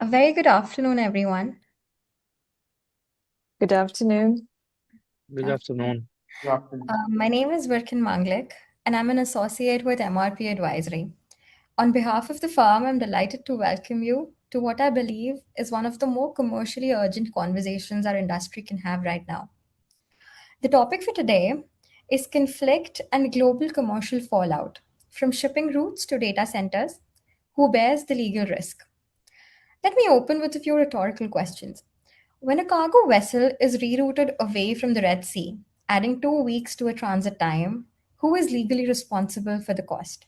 A very good afternoon, everyone. Good afternoon. Good Afternoon. afternoon. My name is Virkein Manglik, and I'm an associate with MRP Advisory. On behalf of the firm, I'm delighted to welcome you to what I believe is one of the more commercially urgent conversations our industry can have right now. The topic for today is conflict and global commercial fallout, from shipping routes to data centers. Who bears the legal risk? Let me open with a few rhetorical questions. When a cargo vessel is rerouted away from the Red Sea, adding 2 weeks to a transit time, who is legally responsible for the cost?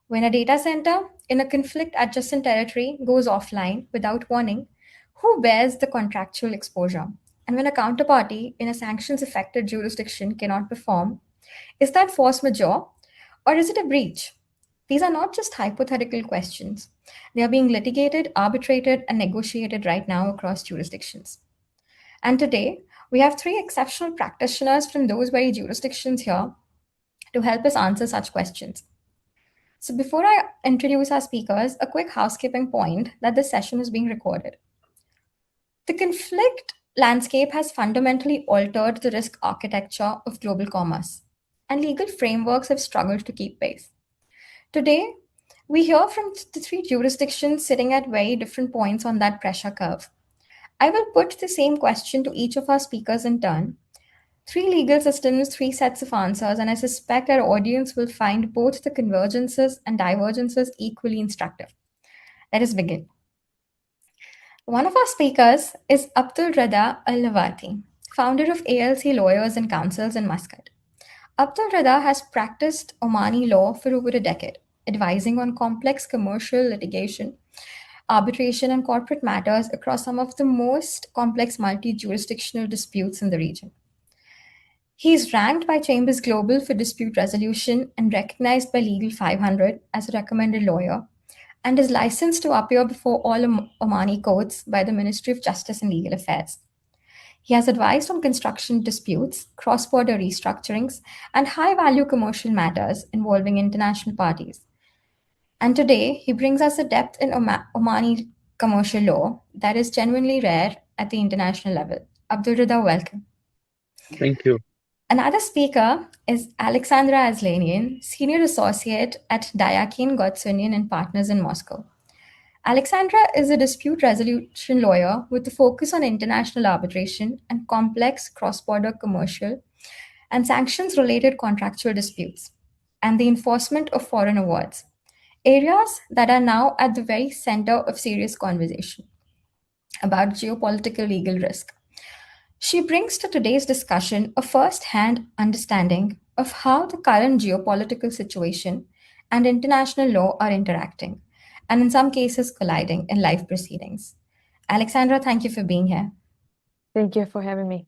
When a data center in a conflict adjacent territory goes offline without warning, who bears the contractual exposure? And when a counterparty in a sanctions affected jurisdiction cannot perform, is that force majeure or is it a breach? These are not just hypothetical questions. They are being litigated, arbitrated, and negotiated right now across jurisdictions. And today, we have three exceptional practitioners from those very jurisdictions here to help us answer such questions. So, before I introduce our speakers, a quick housekeeping point that this session is being recorded. The conflict landscape has fundamentally altered the risk architecture of global commerce, and legal frameworks have struggled to keep pace. Today, we hear from the three jurisdictions sitting at very different points on that pressure curve. I will put the same question to each of our speakers in turn. Three legal systems, three sets of answers, and I suspect our audience will find both the convergences and divergences equally instructive. Let us begin. One of our speakers is Abdulredha Lawati, founder of ALC Lawyers and Counsels in Muscat. Abdulredha has practiced Omani law for over a decade, advising on complex commercial litigation, arbitration, and corporate matters across some of the most complex multi jurisdictional disputes in the region. He is ranked by Chambers Global for dispute resolution and recognized by Legal 500 as a recommended lawyer, and is licensed to appear before all Omani courts by the Ministry of Justice and Legal Affairs. He has advised on construction disputes, cross border restructurings, and high value commercial matters involving international parties. And today, he brings us a depth in Omani commercial law that is genuinely rare at the international level. Abdulredha, welcome. Thank you. Another speaker is Aleksandra Aslanian, Senior Associate at Dyakin, Gortsunyan and Partners in Moscow. Aleksandra is a dispute resolution lawyer with a focus on international arbitration and complex cross border commercial and sanctions related contractual disputes, and the enforcement of foreign awards, areas that are now at the very center of serious conversation about geopolitical legal risk. She brings to today's discussion a first hand understanding of how the current geopolitical situation and international law are interacting, and in some cases colliding in live proceedings. Alexandra, thank you for being here. Thank you for having me.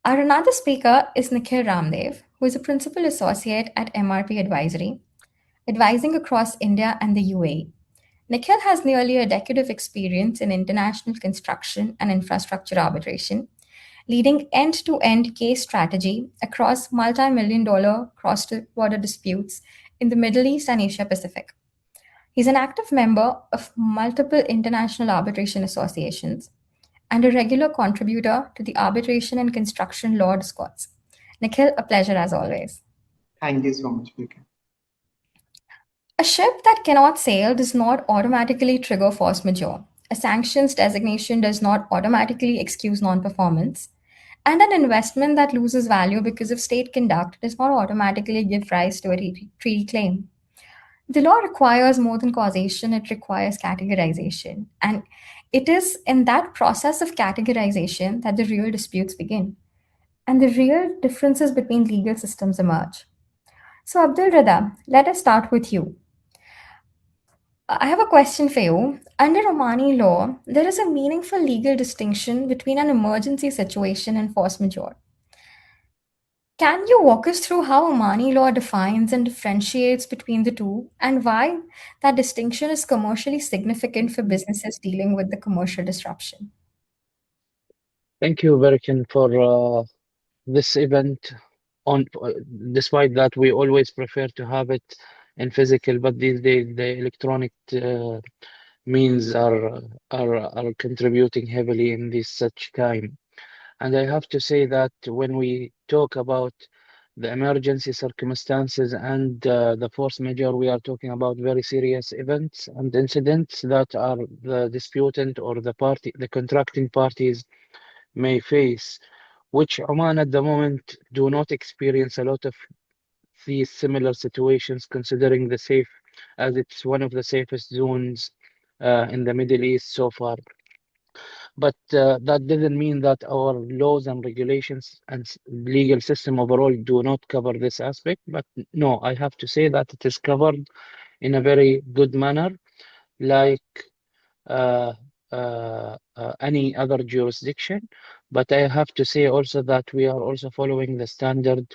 Our another speaker is Nikhil Ramdev, who is a principal associate at MRP Advisory, advising across India and the UAE. Nikhil has nearly a decade of experience in international construction and infrastructure arbitration, leading end to end case strategy across multi million dollar cross border disputes in the Middle East and Asia Pacific. He's an active member of multiple international arbitration associations and a regular contributor to the arbitration and construction law discourse. Nikhil, a pleasure as always. Thank you so much, Virkein. A ship that cannot sail does not automatically trigger force majeure. A sanctions designation does not automatically excuse non performance. And an investment that loses value because of state conduct does not automatically give rise to a treaty claim. The law requires more than causation, it requires categorization. And it is in that process of categorization that the real disputes begin and the real differences between legal systems emerge. So, Abdul Rida, let us start with you. I have a question for you. Under Omani law, there is a meaningful legal distinction between an emergency situation and force majeure. Can you walk us through how Omani law defines and differentiates between the two, and why that distinction is commercially significant for businesses dealing with the commercial disruption? Thank you, Virkein, for this event. On despite that, we always prefer to have it in physical, but these days the electronic means are contributing heavily in this such time. And I have to say that when we talk about the emergency circumstances and the force majeure, we are talking about very serious events and incidents that are the disputant or the contracting parties may face, which Oman at the moment do not experience a lot of these similar situations, considering the safe, as it's one of the safest zones in the Middle East so far. But that doesn't mean that our laws and regulations and legal system overall do not cover this aspect. But no, I have to say that it is covered in a very good manner, like uh, any other jurisdiction. But I have to say also that we are also following the standard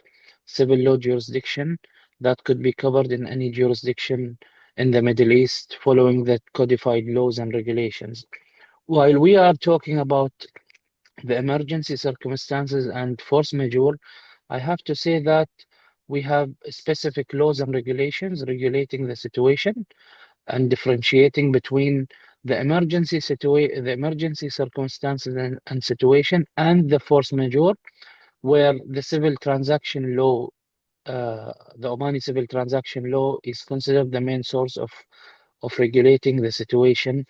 civil law jurisdiction that could be covered in any jurisdiction in the Middle East, following the codified laws and regulations. While we are talking about the emergency circumstances and force majeure, I have to say that we have specific laws and regulations regulating the situation and differentiating between the emergency circumstances and situation and the force majeure, where the civil transaction law, the Omani civil transaction law, is considered the main source of regulating the situation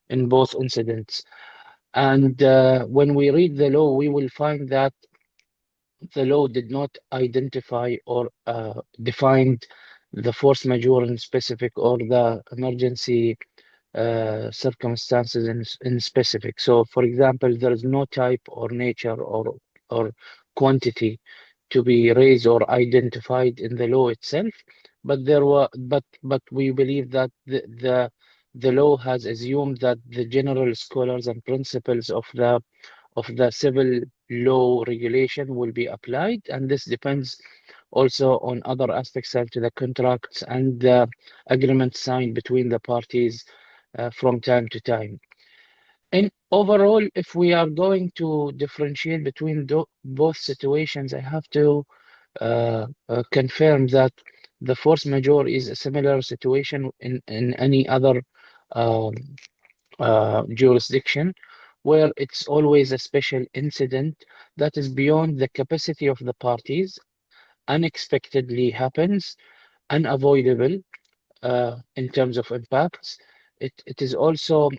in both incidents. And when we read the law, we will find that the law did not identify or define the force majeure in specific or the emergency circumstances in specific. So, for example, there is no type or nature or quantity to be raised or identified in the law itself, but we believe that the law has assumed that the general scholars and principles of the civil law regulation will be applied, and this depends also on other aspects such as the contracts and the agreements signed between the parties from time to time. And overall, if we are going to differentiate between both situations, I have to confirm that the force majeure is a similar situation in any other um, jurisdiction, where it's always a special incident that is beyond the capacity of the parties, unexpectedly happens, unavoidable in terms of impacts. It is also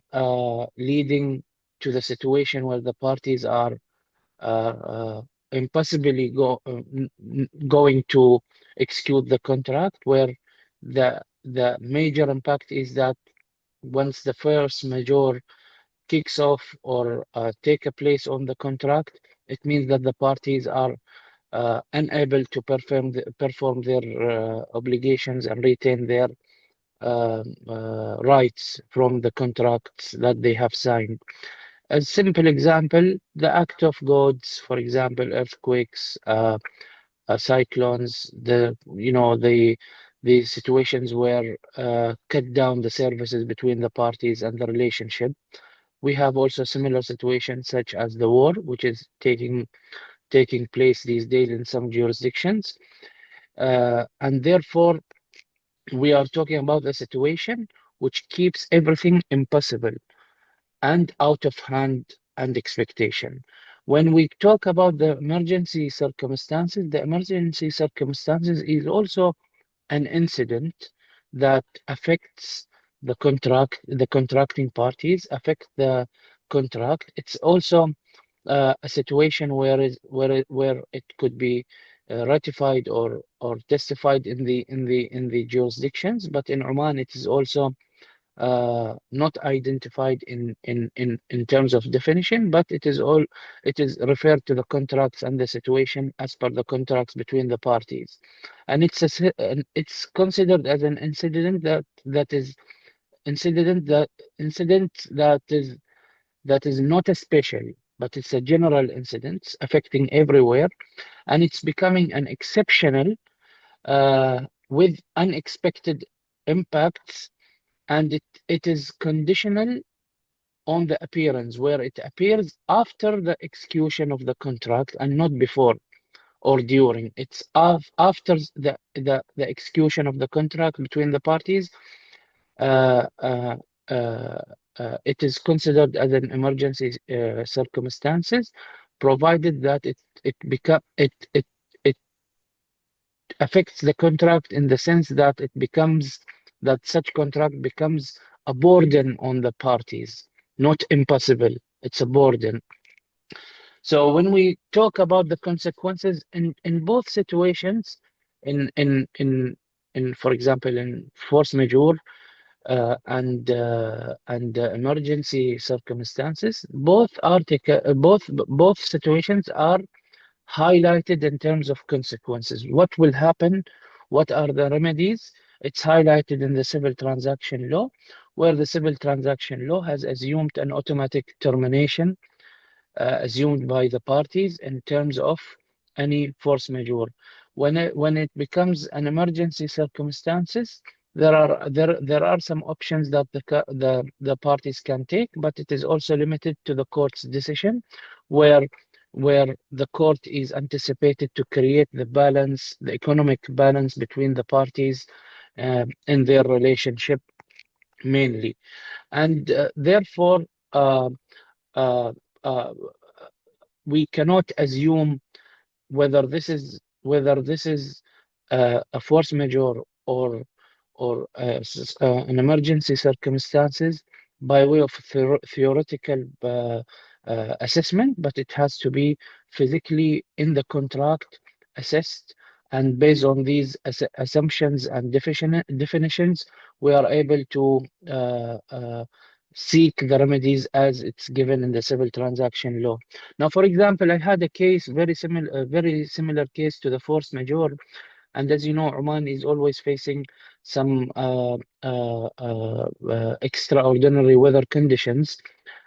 leading to the situation where the parties are impossibly going to execute the contract, where the major impact is that once the force majeure kicks off or take a place on the contract, it means that the parties are unable to perform their obligations and retain their rights from the contracts that they have signed. A simple example, the act of gods, for example, earthquakes, cyclones, the situations where cut down the services between the parties and the relationship. We have also similar situations such as the war, which is taking place these days in some jurisdictions. And therefore, we are talking about a situation which keeps everything impossible and out of hand and expectation. When we talk about the emergency circumstances is also an incident that affects the contracting parties, affect the contract. It's also a situation where it could be ratified or testified in the jurisdictions, but in Oman it is also not identified in terms of definition, but it is referred to the contracts and the situation as per the contracts between the parties, and it's considered as an incident that is incident that incident that is not a special, but it's a general incident affecting everywhere, and it's becoming an exceptional with unexpected impacts, and it is conditional on the appearance, where it appears after the execution of the contract and not before or during. It's after the execution of the contract between the parties. Uh, uh, uh, it is considered as an emergency circumstances, provided that it affects the contract in the sense that such contract becomes a burden on the parties, not impossible. It's a burden. So when we talk about the consequences in both situations, in in in for example in force majeure and emergency circumstances, both situations are highlighted in terms of consequences. What will happen? What are the remedies? It's highlighted in the civil transaction law, where the civil transaction law has assumed an automatic termination assumed by the parties in terms of any force majeure. When it becomes an emergency circumstances, there are some options that the parties can take, but it is also limited to the court's decision, where the court is anticipated to create the economic balance between the parties in their relationship mainly, and therefore. Uh, uh, uh, we cannot assume whether this is a force majeure or an emergency circumstances by way of theoretical assessment, but it has to be physically in the contract assessed, and based on these assumptions and definitions, we are able to seek the remedies as it's given in the civil transaction law. Now, for example, I had a case very similar case to the force majeure, and as you know, Oman is always facing some extraordinary weather conditions,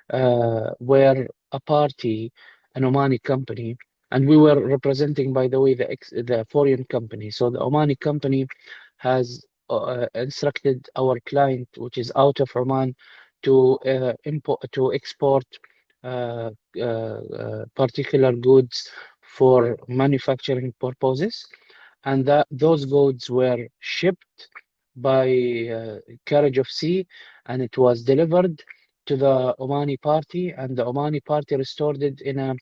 where a party, an Omani company, and we were representing, by the way, the foreign company. So the Omani company has instructed our client, which is out of Oman, to export particular goods for manufacturing purposes, and that those goods were shipped by carriage of sea, and it was delivered to the Omani party, and the Omani party restored it in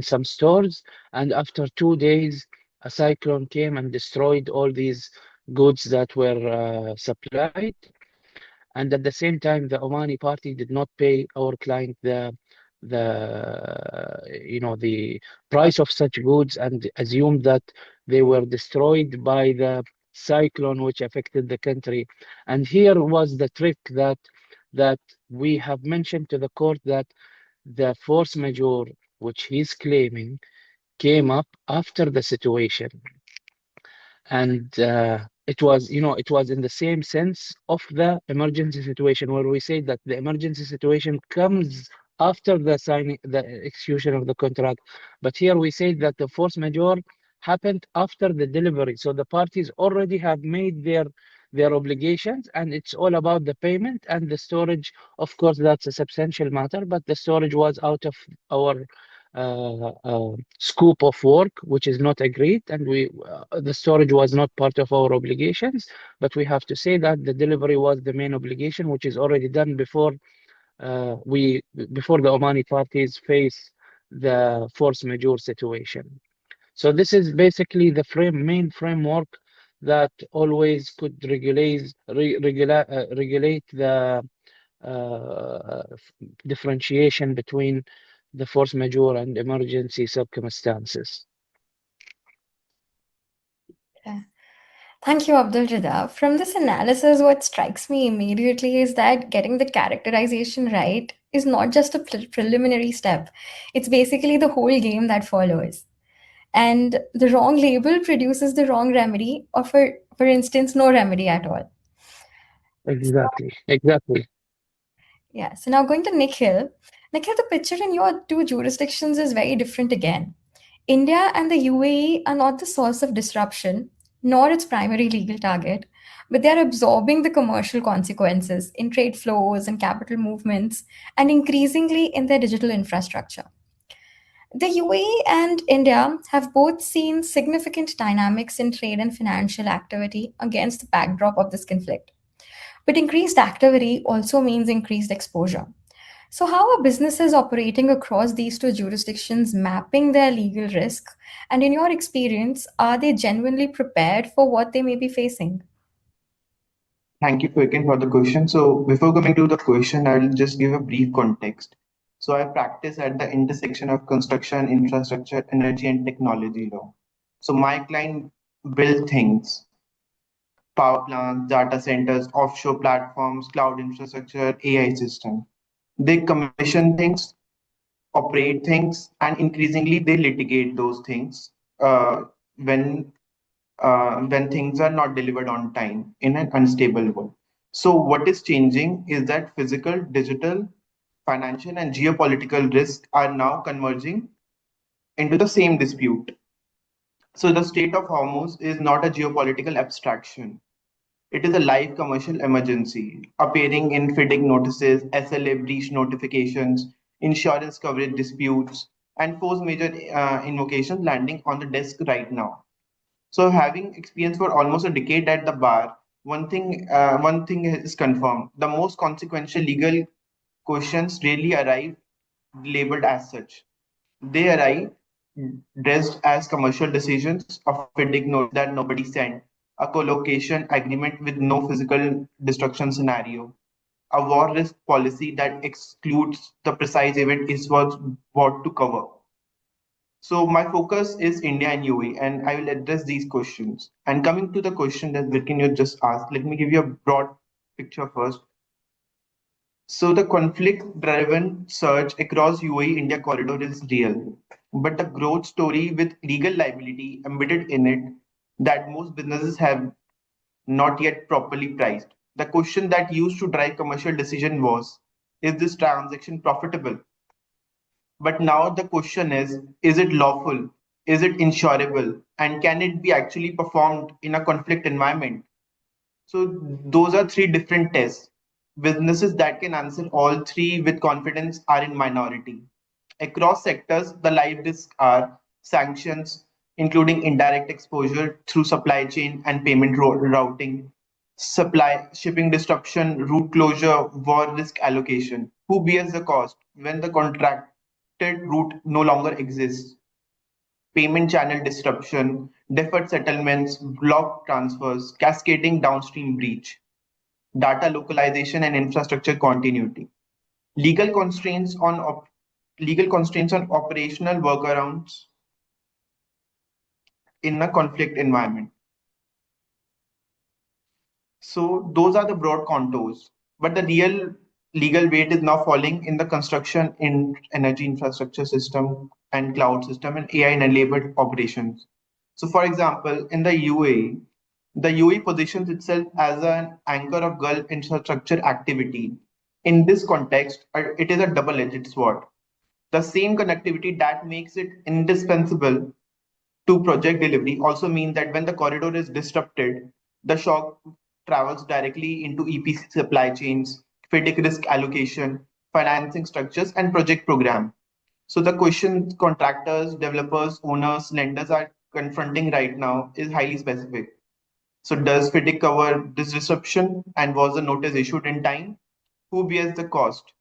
some stores. And after 2 days, a cyclone came and destroyed all these goods that were supplied. And at the same time, the Omani party did not pay our client the price of such goods, and assumed that they were destroyed by the cyclone which affected the country. And here was the trick that we have mentioned to the court, that the force majeure which he's claiming came up after the situation, and it was in the same sense of the emergency situation, where we say that the emergency situation comes after the execution of the contract. But here we say that the force majeure happened after the delivery, so the parties already have made their obligations, and it's all about the payment and the storage. Of course, that's a substantial matter, but the storage was out of our scope of work, which is not agreed, and the storage was not part of our obligations. But we have to say that the delivery was the main obligation, which is already done before the Omani parties face the force majeure situation. So this is basically the main framework that always could regulate the differentiation between the force majeure and emergency circumstances. Yeah. Thank you, Abdulredha. From this analysis, what strikes me immediately is that getting the characterization right is not just a preliminary step, it's basically the whole game that follows. And the wrong label produces the wrong remedy, or for instance, no remedy at all. Exactly. Yeah. So now going to Nikhil. Nikhil, the picture in your two jurisdictions is very different again. India and the UAE are not the source of disruption, nor its primary legal target, but they are absorbing the commercial consequences in trade flows and capital movements, and increasingly in their digital infrastructure. The UAE and India have both seen significant dynamics in trade and financial activity against the backdrop of this conflict. But increased activity also means increased exposure. So, how are businesses operating across these two jurisdictions mapping their legal risk? And in your experience, are they genuinely prepared for what they may be facing? Thank you, Virkein, for the question. So before coming to the question, I'll just give a brief context. So I practice at the intersection of construction, infrastructure, energy, and technology law. So my client build things, power plants, data centers, offshore platforms, cloud infrastructure, AI system. They commission things, operate things, and increasingly they litigate those things when when things are not delivered on time in an unstable world. So, what is changing is that physical, digital, financial, and geopolitical risks are now converging into the same dispute. So, the Strait of Hormuz is not a geopolitical abstraction. It is a live commercial emergency, appearing in FIDIC notices, SLA breach notifications, insurance coverage disputes, and force major invocations landing on the desk right now. So, having experience for almost a decade at the bar, one thing is confirmed: the most consequential legal questions rarely arrive labeled as such. They arrive dressed as commercial decisions, a FIDIC notice that nobody sent, a collocation agreement with no physical destruction scenario, a war risk policy that excludes the precise event it was bought to cover. So my focus is India and UAE, and I will address these questions. And coming to the question that Virkin you just asked, let me give you a broad picture first. So the conflict-driven surge across UAE-India corridor is real, but the growth story with legal liability embedded in it that most businesses have not yet properly priced. The question that used to drive commercial decision was, is this transaction profitable? But now the question is it lawful? Is it insurable? And can it be actually performed in a conflict environment? So those are three different tests. Businesses that can answer all three with confidence are in minority. Across sectors, the live risks are sanctions, including indirect exposure through supply chain and payment routing, supply shipping disruption, route closure, war risk allocation. Who bears the cost when the contracted route no longer exists? Payment channel disruption, deferred settlements, block transfers, cascading downstream breach, data localization and infrastructure continuity, legal constraints on legal constraints on operational workarounds in a conflict environment. So those are the broad contours, but the real legal weight is now falling in the construction in energy infrastructure system and cloud system and AI enabled operations. So for example, in the UAE, the UAE positions itself as an anchor of Gulf infrastructure activity. In this context, it is a double-edged sword. The same connectivity that makes it indispensable to project delivery also mean that when the corridor is disrupted, the shock travels directly into EPC supply chains, FIDIC risk allocation, financing structures, and project program. So the question contractors, developers, owners, lenders are confronting right now is highly specific. So does FIDIC cover this disruption and was the notice issued in time? Who bears the cost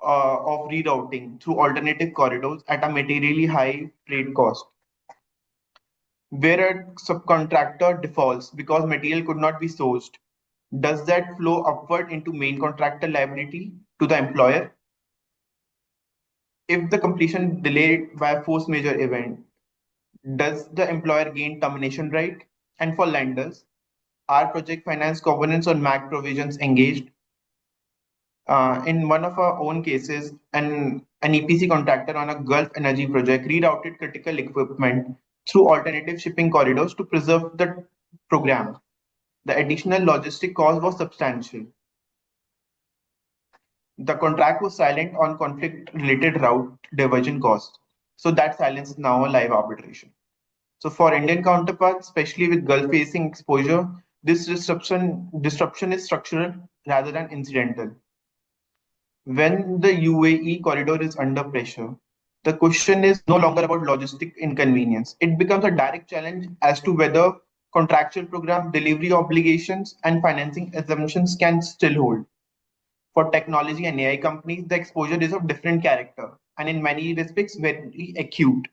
of rerouting through alternative corridors at a materially high freight cost? Where a subcontractor defaults because material could not be sourced, does that flow upward into main contractor liability to the employer? If the completion delayed by a force majeure event, does the employer gain termination right? And for lenders, are project finance covenants or MAC provisions engaged? In one of our own cases, an EPC contractor on a Gulf energy project rerouted critical equipment through alternative shipping corridors to preserve the program. The additional logistic cost was substantial. The contract was silent on conflict-related route diversion costs. So that silence is now a live arbitration. So for Indian counterparts, especially with Gulf-facing exposure, this disruption is structural rather than incidental. When the UAE corridor is under pressure, the question is no longer about logistic inconvenience. It becomes a direct challenge as to whether contractual program, delivery obligations, and financing assumptions can still hold. For technology and AI companies, the exposure is of different character and in many respects very acute.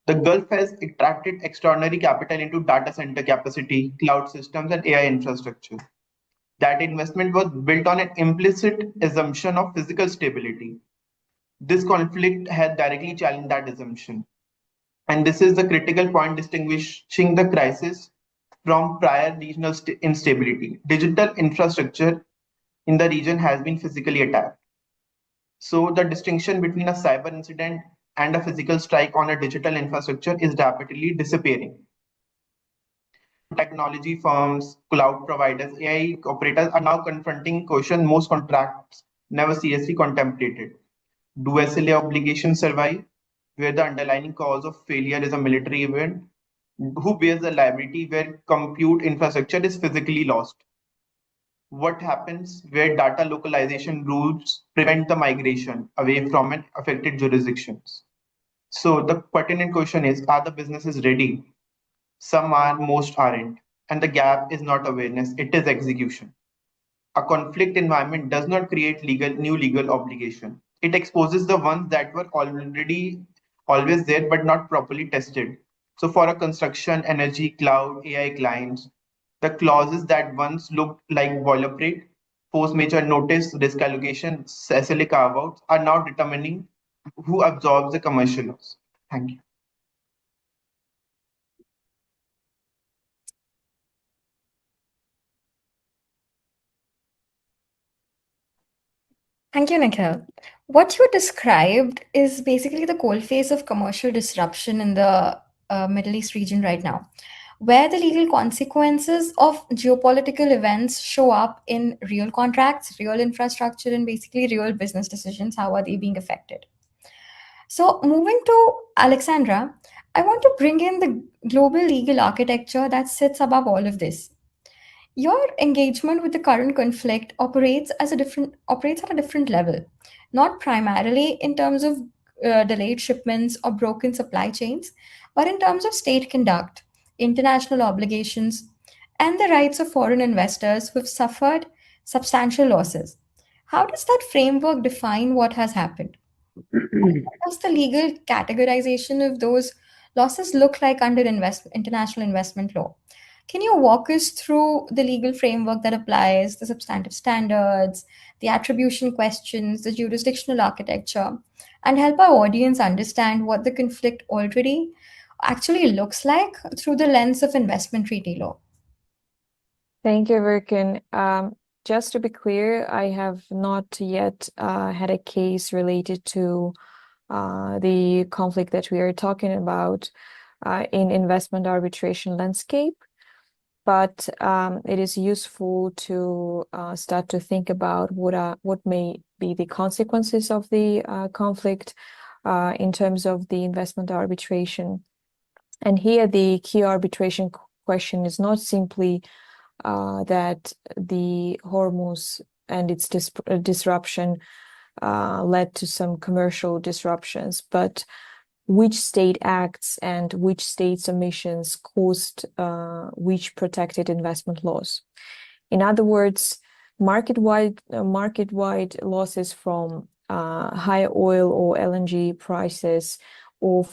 The Gulf has attracted extraordinary capital into data center capacity, cloud systems, and AI infrastructure. That investment was built on an implicit assumption of physical stability. This conflict has directly challenged that assumption. And this is the critical point distinguishing the crisis from prior regional instability. Digital infrastructure in the region has been physically attacked. So the distinction between a cyber incident and a physical strike on a digital infrastructure is rapidly disappearing. Technology firms, cloud providers, AI operators are now confronting question most contracts never seriously contemplated. Do SLA obligations survive, where the underlying cause of failure is a military event? Who bears the liability where compute infrastructure is physically lost? What happens where data localization rules prevent the migration away from an affected jurisdictions? So the pertinent question is, are the businesses ready? Some are, most aren't. And the gap is not awareness, it is execution. A conflict environment does not create new legal obligation. It exposes the ones that were already always there but not properly tested. So for a construction, energy, cloud, AI clients, the clauses that once looked like boilerplate, force major notice, risk allocation, SLA carve-outs are now determining who absorbs the commercial loss. Thank you. Thank you, Nikhil. What you described is basically the coalface of commercial disruption in the Middle East region right now, where the legal consequences of geopolitical events show up in real contracts, real infrastructure, and basically real business decisions. How are they being affected? So, moving to Aleksandra, I want to bring in the global legal architecture that sits above all of this. Your engagement with the current conflict operates at a different level, not primarily in terms of delayed shipments or broken supply chains, but in terms of state conduct, international obligations, and the rights of foreign investors who've suffered substantial losses. How does that framework define what has happened? What does the legal categorization of those losses look like under international investment law? Can you walk us through the legal framework that applies, the substantive standards, the attribution questions, the jurisdictional architecture, and help our audience understand what the conflict already actually looks like through the lens of investment treaty law? Thank you, Virkein. Just to be clear, I have not yet had a case related to the conflict that we are talking about in investment arbitration landscape. But it is useful to start to think about what may be the consequences of the conflict in terms of the investment arbitration. And here the key arbitration question is not simply that the Hormuz and its disruption led to some commercial disruptions, but which state acts and which state's omissions caused which protected investment laws. In other words, market-wide losses from high oil or LNG prices or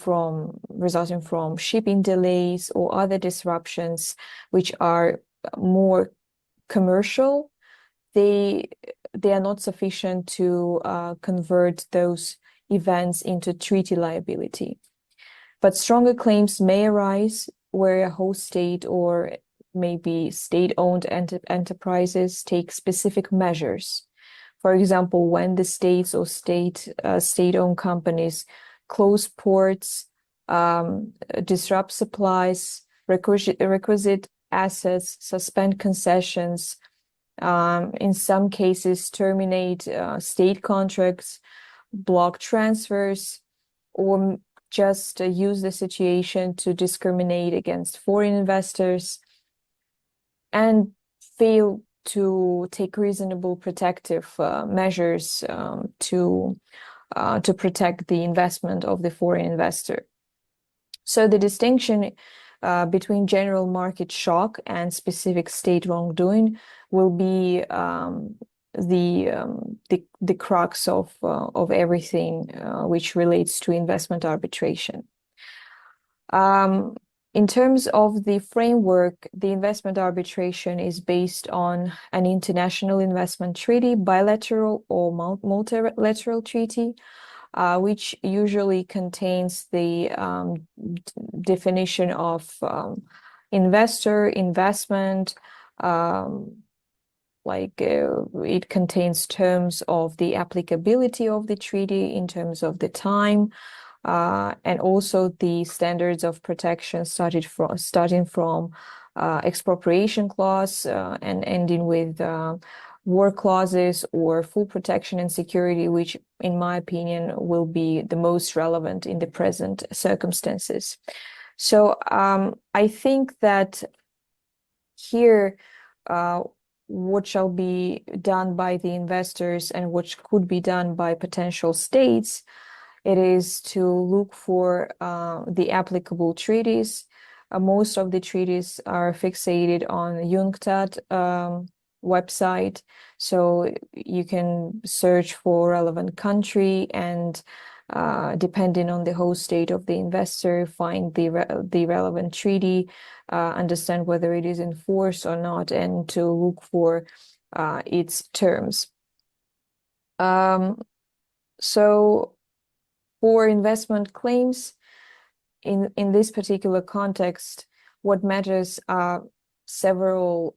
resulting from shipping delays or other disruptions which are more commercial, they are not sufficient to convert those events into treaty liability. But stronger claims may arise where a host state or maybe state-owned enterprises take specific measures. For example, when the states or state-owned companies close ports, disrupt supplies, requisite assets, suspend concessions, in some cases terminate state contracts, block transfers, or just use the situation to discriminate against foreign investors, and fail to take reasonable protective measures to protect the investment of the foreign investor. So the distinction between general market shock and specific state wrongdoing will be the crux of everything which relates to investment arbitration. In terms of the framework, the investment arbitration is based on an international investment treaty, bilateral or multilateral treaty, which usually contains the definition of investor, investment, it contains terms of the applicability of the treaty in terms of the time, and also the standards of protection starting from expropriation clause and ending with war clauses or full protection and security, which in my opinion will be the most relevant in the present circumstances. So I think that here what shall be done by the investors and what could be done by potential states, it is to look for the applicable treaties. Most of the treaties are fixated on UNCTAD website, so you can search for relevant country and depending on the host state of the investor, find the relevant treaty, understand whether it is in force or not, and to look for its terms. So for investment claims, in this particular context, what matters are several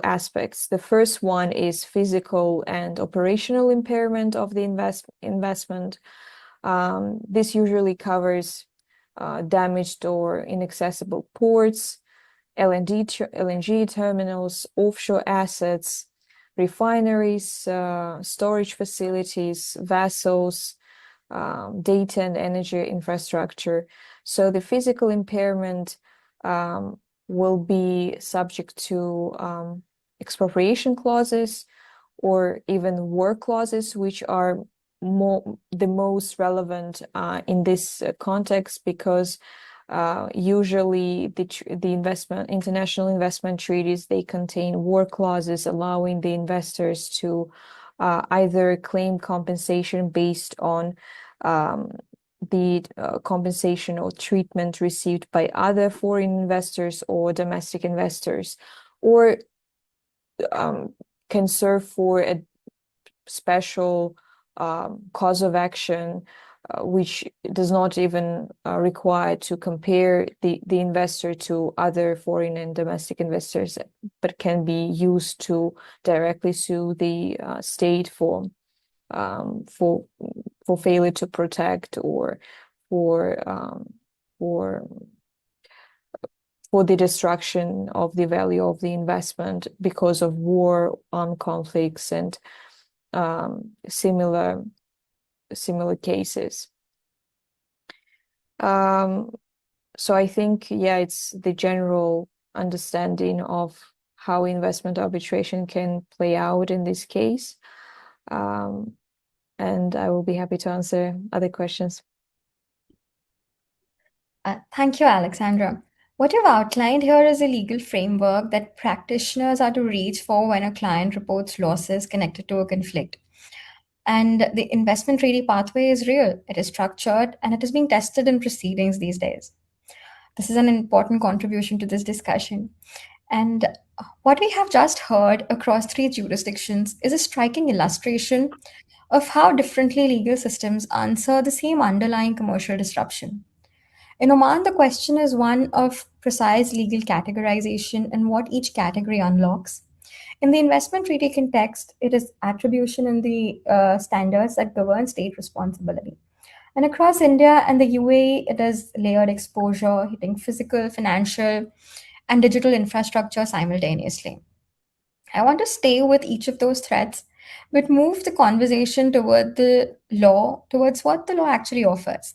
aspects. The first one is physical and operational impairment of the investment. This usually covers damaged or inaccessible ports, LNG terminals, offshore assets, refineries, storage facilities, vessels, data and energy infrastructure. So the physical impairment will be subject to expropriation clauses or even war clauses, which are the most relevant in this context, because usually the international investment treaties, they contain war clauses allowing the investors to either claim compensation based on the compensation or treatment received by other foreign investors or domestic investors, or can serve for a special cause of action, which does not even require to compare the investor to other foreign and domestic investors, but can be used to directly sue the state for failure to protect or for the destruction of the value of the investment because of war, armed conflicts, and similar cases. So I think, yeah, it's the general understanding of how investment arbitration can play out in this case. And I will be happy to answer other questions. Thank you, Aleksandra. What you've outlined here is a legal framework that practitioners are to reach for when a client reports losses connected to a conflict. And the investment treaty pathway is real, it is structured, and it is being tested in proceedings these days. This is an important contribution to this discussion. And what we have just heard across 3 jurisdictions is a striking illustration of how differently legal systems answer the same underlying commercial disruption. In Oman, the question is one of precise legal categorization and what each category unlocks. In the investment treaty context, it is attribution and the standards that govern state responsibility. And across India and the UAE, it is layered exposure, hitting physical, financial, and digital infrastructure simultaneously. I want to stay with each of those threads, but move the conversation toward the law, towards what the law actually offers,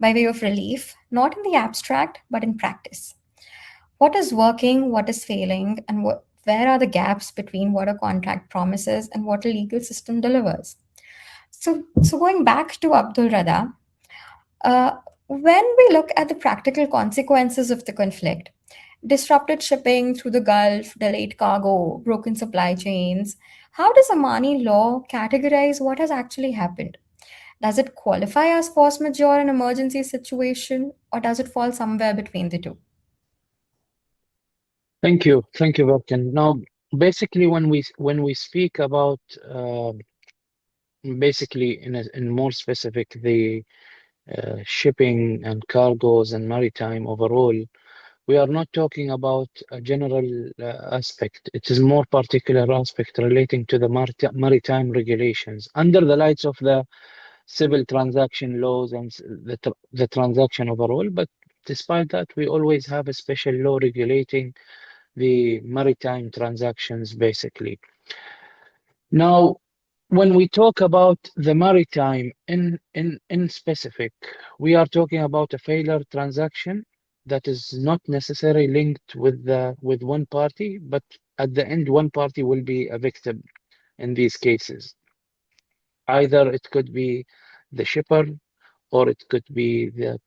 by way of relief, not in the abstract, but in practice. What is working, what is failing, and where are the gaps between what a contract promises and what a legal system delivers? So going back to Abdulredha, When we look at the practical consequences of the conflict, disrupted shipping through the Gulf, delayed cargo, broken supply chains, how does Omani law categorize what has actually happened? Does it qualify as force majeure in emergency situation, or does it fall somewhere between the two? Thank you, Virkein. Now, basically, when we speak about basically in more specific the shipping and cargoes and maritime overall, we are not talking about a general aspect. It is more particular aspect relating to the maritime regulations under the lights of the civil transaction laws and the transaction overall. But despite that, we always have a special law regulating the maritime transactions, basically. Now, when we talk about the maritime in specific, we are talking about a failure transaction that is not necessarily linked with one party, but at the end, one party will be a victim in these cases. Either it could be the shipper, or it could be the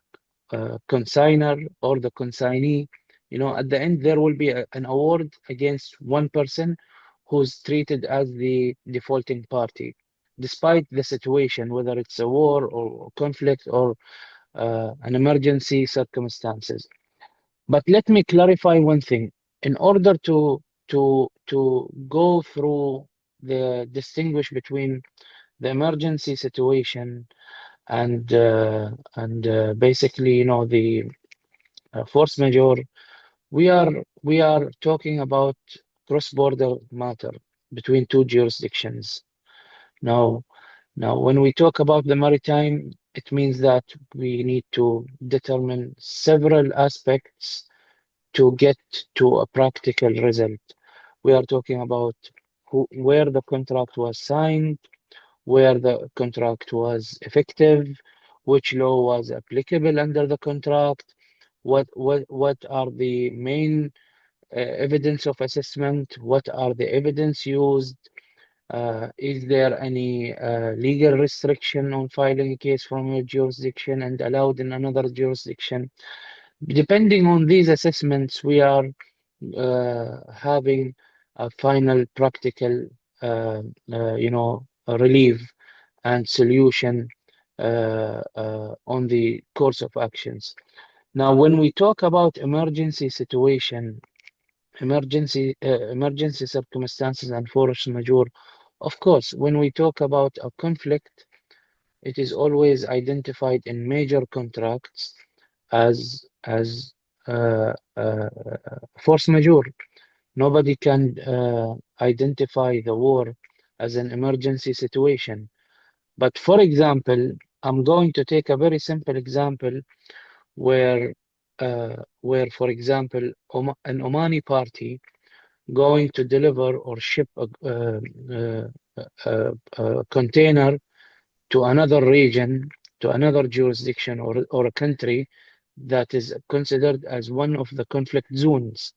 consigner or the consignee. At the end, there will be an award against one person who's treated as the defaulting party, despite the situation, whether it's a war or conflict or an emergency circumstances. But let me clarify one thing. In order to go through the distinguish between the emergency situation and basically, the force majeure, we are talking about cross-border matter between two jurisdictions. Now, when we talk about the maritime, it means that we need to determine several aspects to get to a practical result. We are talking about where the contract was signed, where the contract was effective, which law was applicable under the contract, what are the main evidence of assessment, what are the evidence used, is there any legal restriction on filing a case from your jurisdiction and allowed in another jurisdiction. Depending on these assessments, we are having a final practical, relief and solution on the course of actions. Now, when we talk about emergency situation, emergency circumstances and force majeure, of course, when we talk about a conflict, it is always identified in major contracts as force majeure. Nobody can identify the war as an emergency situation. But for example, I'm going to take a very simple example where, for example, an Omani party going to deliver or ship a container to another region, to another jurisdiction or a country that is considered as one of the conflict zones.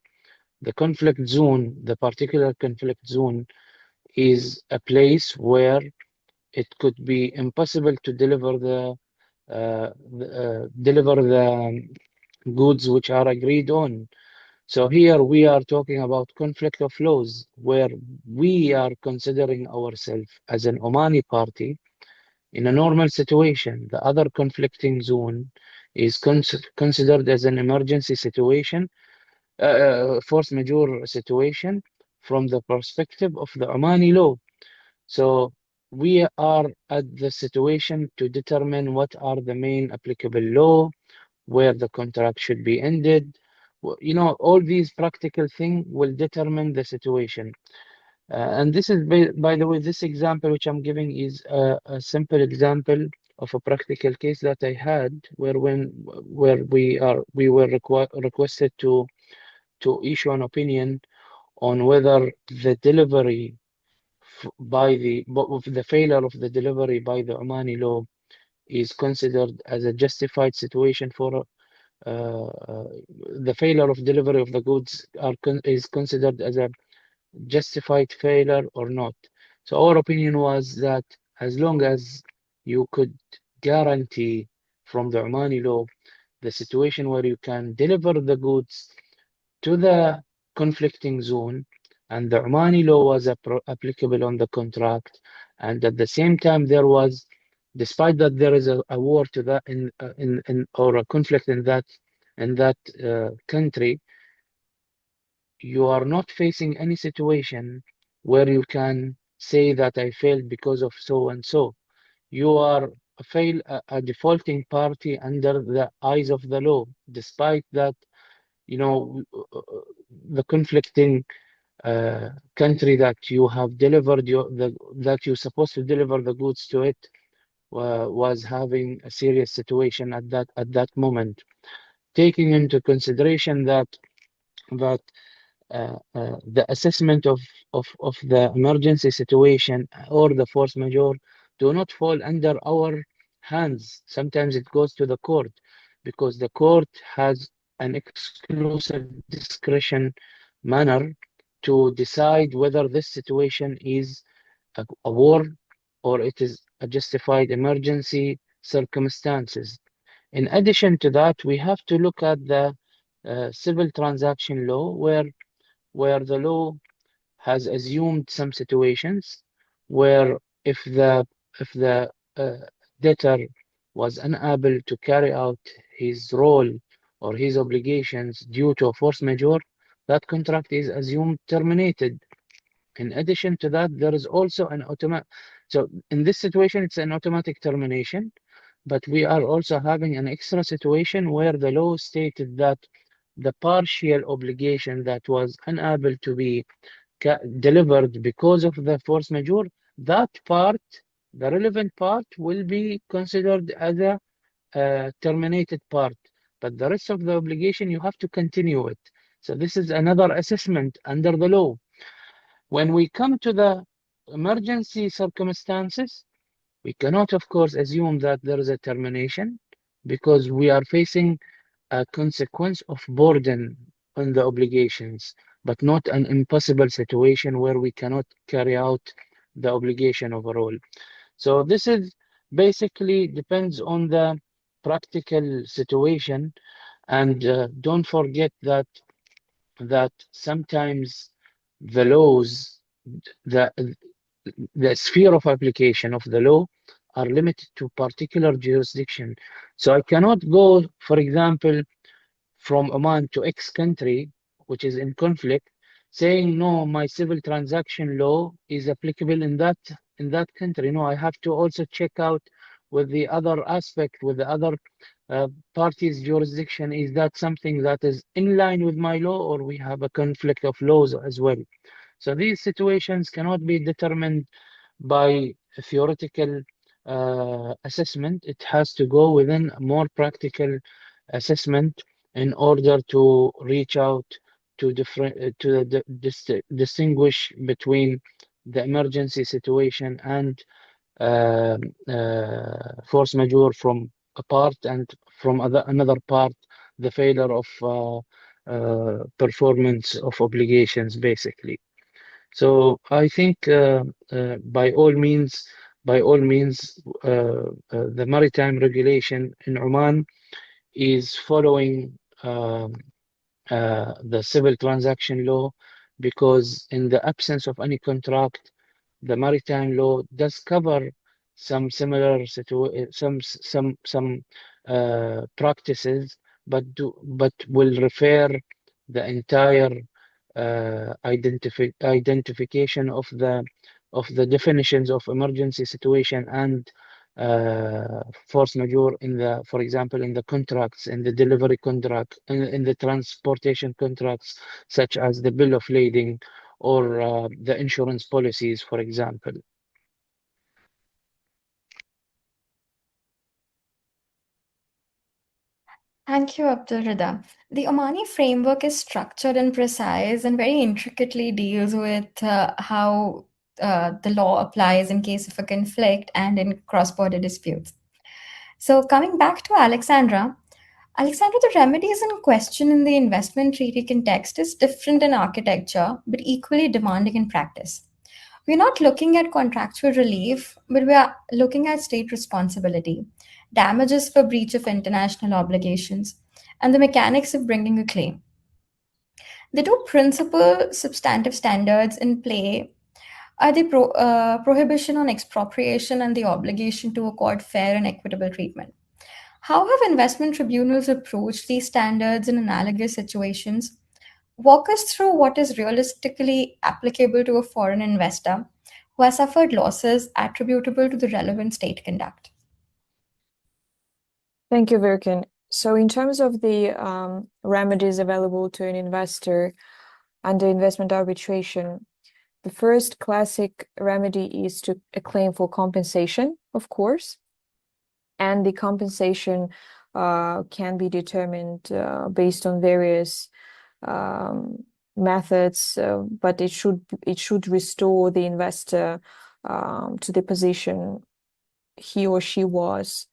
The conflict zone, the particular conflict zone, is a place where it could be impossible to deliver the goods which are agreed on. So here we are talking about conflict of laws, where we are considering ourselves as an Omani party. In a normal situation, the other conflicting zone is considered as an emergency situation, force majeure situation from the perspective of the Omani law. So we are at the situation to determine what are the main applicable law, where the contract should be ended. All these practical things will determine the situation. And this is, by the way, this example which I'm giving is a simple example of a practical case that I had, where we were requested to issue an opinion on whether the delivery of the failure of the delivery by the Omani law is considered as a justified situation for the failure of delivery of the goods is considered as a justified failure or not. So our opinion was that as long as you could guarantee from the Omani law, the situation where you can deliver the goods to the conflicting zone, and the Omani law was applicable on the contract, and at the same time there was, despite that there is a war to that in or a conflict in that country, you are not facing any situation where you can say that I failed because of so and so. You are a defaulting party under the eyes of the law, despite that, you know, the conflicting country that you have delivered that you're supposed to deliver the goods to it was having a serious situation at that moment, taking into consideration that the assessment of the emergency situation or the force majeure do not fall under our hands. Sometimes it goes to the court because the court has an exclusive discretion manner to decide whether this situation is a war or it is a justified emergency circumstances. In addition to that, we have to look at the civil transaction law where the law has assumed some situations where if the debtor was unable to carry out his role or his obligations due to a force majeure, that contract is assumed terminated. In addition to that, there is also an automatic. So in this situation, it's an automatic termination, but we are also having an extra situation where the law stated that the partial obligation that was unable to be delivered because of the force majeure, that part, the relevant part, will be considered as a terminated part. But the rest of the obligation, you have to continue it. So this is another assessment under the law. When we come to the emergency circumstances, we cannot, of course, assume that there is a termination because we are facing a consequence of burden on the obligations, but not an impossible situation where we cannot carry out the obligation overall. So this is basically depends on the practical situation, and don't forget that sometimes the laws, the the sphere of application of the law are limited to particular jurisdiction. So I cannot go, for example, from Oman to X country, which is in conflict, saying no, my civil transaction law is applicable in that country. No, I have to also check out with the other aspect, with the other party's jurisdiction. Is that something that is in line with my law, or we have a conflict of laws as well? So these situations cannot be determined by a theoretical assessment. It has to go within a more practical assessment in order to reach out to different distinguish between the emergency situation and force majeure from a part, and from another part, the failure of performance of obligations, basically. So I think by all means, the maritime regulation in Oman is following the civil transaction law, because in the absence of any contract, the maritime law does cover some similar practices, but will refer the entire identification of the definitions of emergency situation and force majeure for example, in the contracts, in the delivery contract, in the transportation contracts, such as the bill of lading or the insurance policies, for example. Thank you, Abdulredha. The Omani framework is structured and precise and very intricately deals with how the law applies in case of a conflict and in cross-border disputes. So, coming back to Aleksandra, the remedies in question in the investment treaty context is different in architecture, but equally demanding in practice. We're not looking at contractual relief, but we are looking at state responsibility. damages for breach of international obligations, and the mechanics of bringing a claim. The two principal substantive standards in play are the prohibition on expropriation and the obligation to accord fair and equitable treatment. How have investment tribunals approached these standards in analogous situations? Walk us through what is realistically applicable to a foreign investor who has suffered losses attributable to the relevant state conduct. Thank you, Virkein. So in terms of the remedies available to an investor under investment arbitration, the first classic remedy is to a claim for compensation, of course, and the compensation can be determined based on various methods, but it should restore the investor to the position he or she was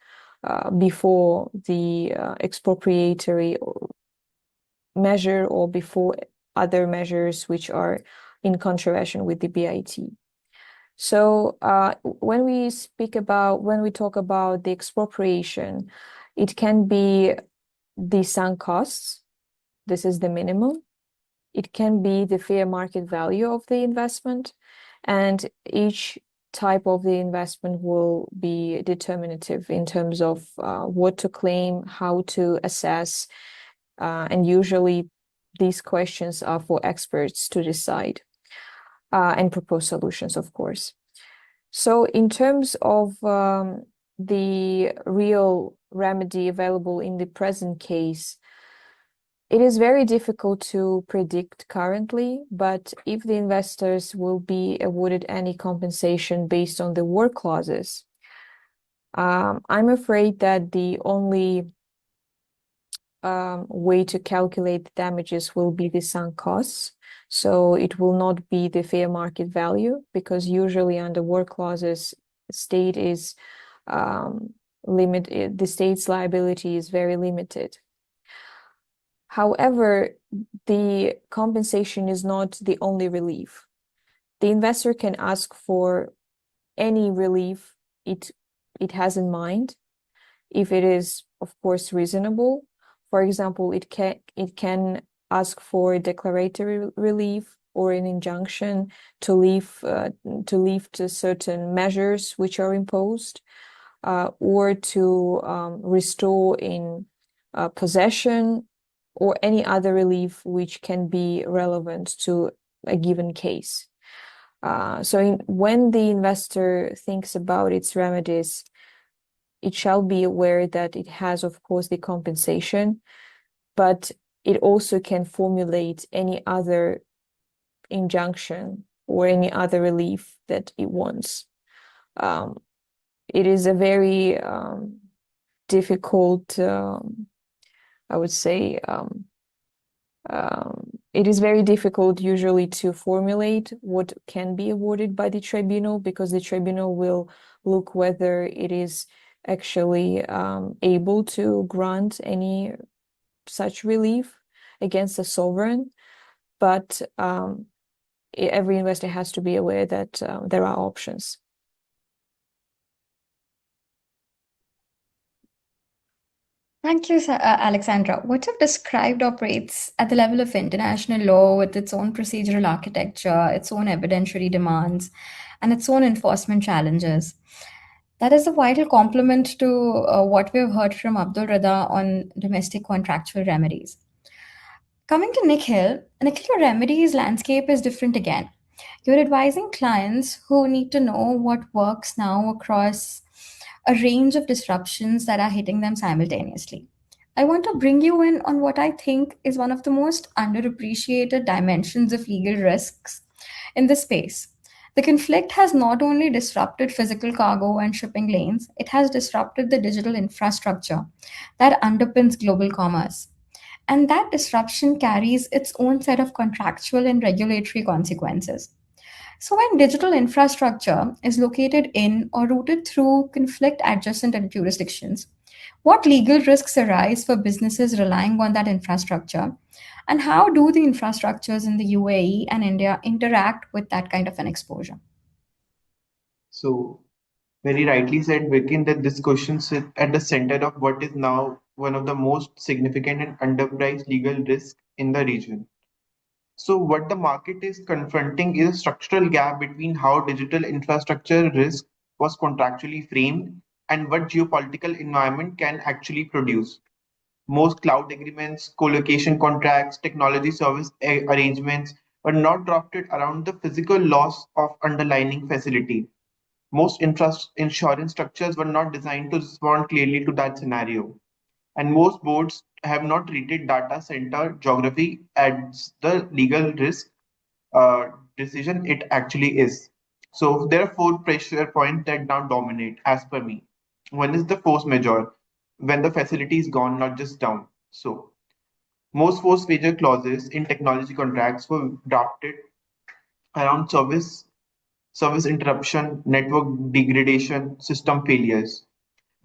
before the expropriatory measure or before other measures which are in contravention with the BIT. So when we talk about the expropriation, it can be the sunk costs. This is the minimum. It can be the fair market value of the investment, and each type of the investment will be determinative in terms of what to claim, how to assess, and usually these questions are for experts to decide and propose solutions, of course. So in terms of the real remedy available in the present case, it is very difficult to predict currently, but if the investors will be awarded any compensation based on the war clauses, I'm afraid that the only way to calculate the damages will be the sunk costs. So it will not be the fair market value, because usually under war clauses, state is limited. The state's liability is very limited. However, the compensation is not the only relief. The investor can ask for any relief it has in mind, if it is, of course, reasonable. For example, it can ask for declaratory relief or an injunction to lift certain measures which are imposed, or to restore in possession, or any other relief which can be relevant to a given case. So when the investor thinks about its remedies, it shall be aware that it has, of course, the compensation, but it also can formulate any other injunction or any other relief that it wants. It is a very difficult, I would say, it is very difficult usually to formulate what can be awarded by the tribunal, because the tribunal will look whether it is actually able to grant any such relief against the sovereign. But every investor has to be aware that there are options. Thank you, Aleksandra. What you've described operates at the level of international law with its own procedural architecture, its own evidentiary demands, and its own enforcement challenges. That is a vital complement to what we've heard from Abdulredha on domestic contractual remedies. Coming to Nikhil, your remedies landscape is different again. You're advising clients who need to know what works now across a range of disruptions that are hitting them simultaneously. I want to bring you in on what I think is one of the most underappreciated dimensions of legal risks in this space. The conflict has not only disrupted physical cargo and shipping lanes, it has disrupted the digital infrastructure that underpins global commerce. And that disruption carries its own set of contractual and regulatory consequences. So, when digital infrastructure is located in or routed through conflict adjacent jurisdictions, what legal risks arise for businesses relying on that infrastructure? And how do the infrastructures in the UAE and India interact with that kind of an exposure? So Very rightly said, Virkein, that this question sits at the center of what is now one of the most significant and underpriced legal risks in the region. So, what the market is confronting is a structural gap between how digital infrastructure risk was contractually framed and what geopolitical environment can actually produce. Most cloud agreements, co-location contracts, technology service arrangements were not drafted around the physical loss of underlying facility. Most insurance structures were not designed to respond clearly to that scenario. And most boards have not treated data center geography as the legal risk uh, decision it actually is. So there are four pressure points that now dominate, as per me. One is the force majeure, when the facility is gone, not just down. So most force majeure clauses in technology contracts were drafted around service interruption, network degradation, system failures.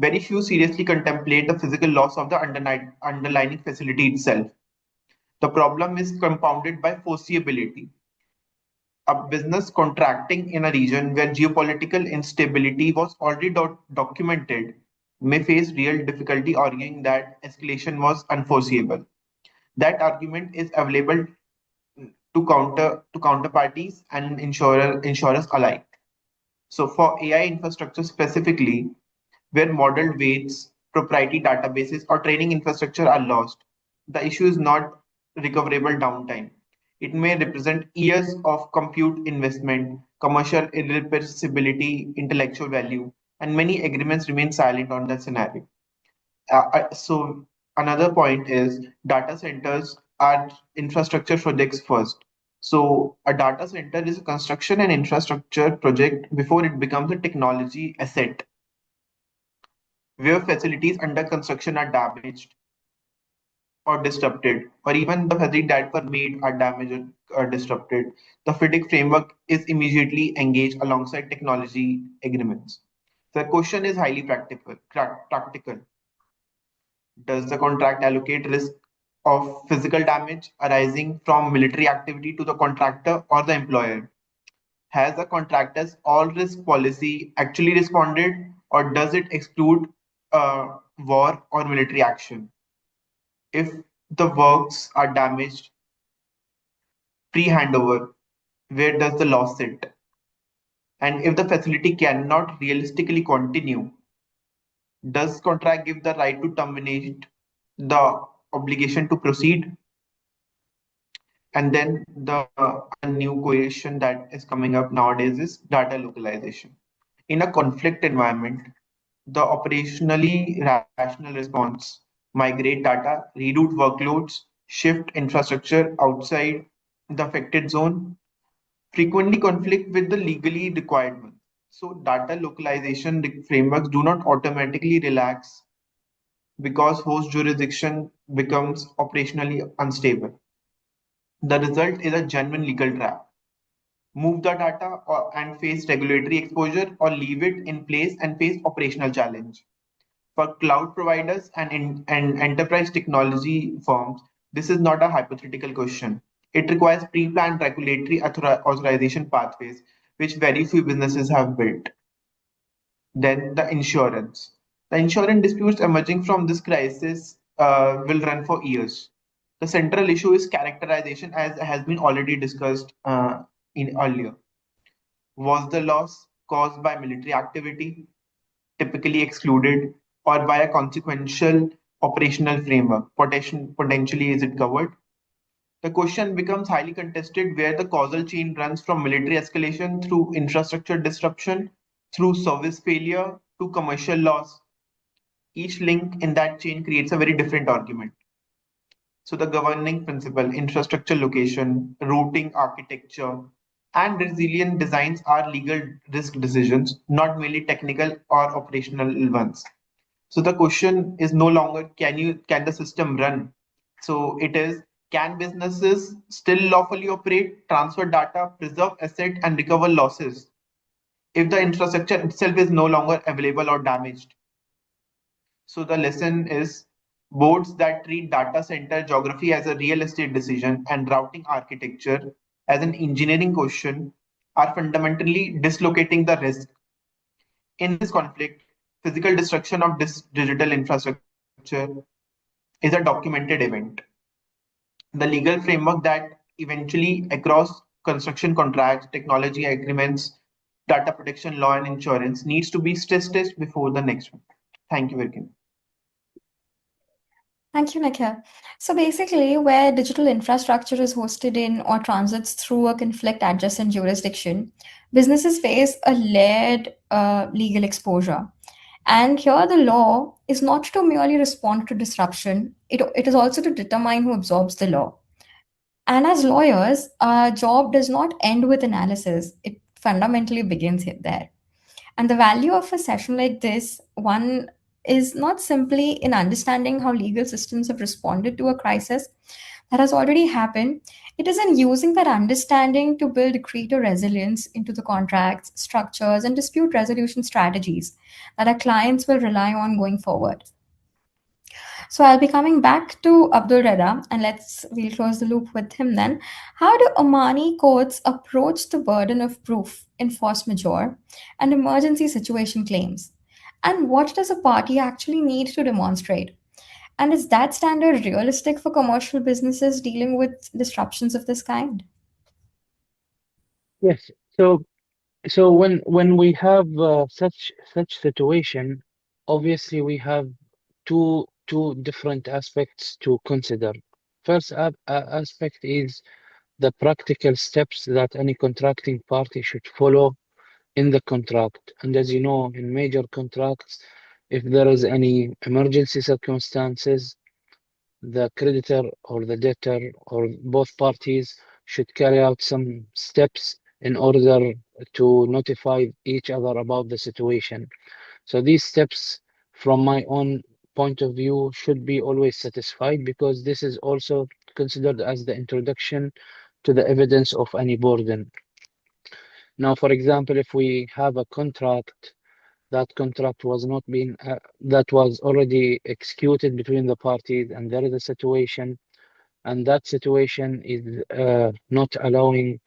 Very few seriously contemplate the physical loss of the underlying facility itself. The problem is compounded by foreseeability. A business contracting in a region where geopolitical instability was already documented may face real difficulty arguing that escalation was unforeseeable. That argument is available to counterparties and insurers alike. So for AI infrastructure specifically, where model weights, proprietary databases, or training infrastructure are lost, the issue is not recoverable downtime. It may represent years of compute investment, commercial irreversibility, intellectual value, and many agreements remain silent on that scenario. So another point is data centers are infrastructure projects first. So a data center is a construction and infrastructure project before it becomes a technology asset. Where facilities under construction are damaged or disrupted, or even the facilities that were made are damaged or disrupted, the FIDIC framework is immediately engaged alongside technology agreements. The question is highly practical. Does the contract allocate risk of physical damage arising from military activity to the contractor or the employer? Has the contractor's all risk policy actually responded, or does it exclude war or military action? If the works are damaged pre-handover, where does the loss sit? And if the facility cannot realistically continue, does contract give the right to terminate the obligation to proceed? And then the other new question that is coming up nowadays is data localization. In a conflict environment, the operationally rational response migrate data, reroute workloads, shift infrastructure outside the affected zone, frequently conflict with the legally required one. So, data localization frameworks do not automatically relax because host jurisdiction becomes operationally unstable. The result is a genuine legal trap. Move the data and face regulatory exposure, or leave it in place and face operational challenge. For cloud providers and enterprise technology firms, this is not a hypothetical question. It requires pre-planned regulatory authorization pathways, which very few businesses have built. Then the insurance. The insurance disputes emerging from this crisis will run for years. The central issue is characterization, as has been already discussed in earlier. Was the loss caused by military activity, typically excluded, or by a consequential operational framework? Potentially, is it covered? The question becomes highly contested where the causal chain runs from military escalation through infrastructure disruption, through service failure to commercial loss. Each link in that chain creates a very different argument. So the governing principle, infrastructure location, routing architecture, and resilient designs are legal risk decisions, not merely technical or operational ones. So the question is no longer can the system run? So it is, can businesses still lawfully operate, transfer data, preserve asset, and recover losses if the infrastructure itself is no longer available or damaged? So the lesson is, boards that treat data center geography as a real estate decision and routing architecture as an engineering question are fundamentally dislocating the risk. In this conflict, physical destruction of this digital infrastructure is a documented event. The legal framework that eventually across construction contracts, technology agreements, data protection law and insurance needs to be stress tested before the next one. Thank you, Virkin. Thank you, Nikhil. So basically, where digital infrastructure is hosted in or transits through a conflict adjacent jurisdiction, businesses face a layered legal exposure. And here, the law is not to merely respond to disruption, it is also to determine who absorbs the law. And as lawyers, our job does not end with analysis, it fundamentally begins there. And the value of a session like this, one is not simply in understanding how legal systems have responded to a crisis that has already happened. It is in using that understanding to build greater resilience into the contracts, structures, and dispute resolution strategies that our clients will rely on going forward. So I'll be coming back to Abdulredha, and we'll close the loop with him then. How do Omani courts approach the burden of proof in force majeure and emergency situation claims? And what does a party actually need to demonstrate? And is that standard realistic for commercial businesses dealing with disruptions of this kind? Yes. So when we have such situation, obviously we have two different aspects to consider. First aspect is the practical steps that any contracting party should follow in the contract. And as you know, in major contracts, if there is any emergency circumstances, the creditor or the debtor or both parties should carry out some steps in order to notify each other about the situation. So these steps, from my own point of view, should be always satisfied because this is also considered as the introduction to the evidence of any burden. Now, for example, if we have a contract, that contract was not being that was already executed between the parties, and there is a situation, and that situation is not allowing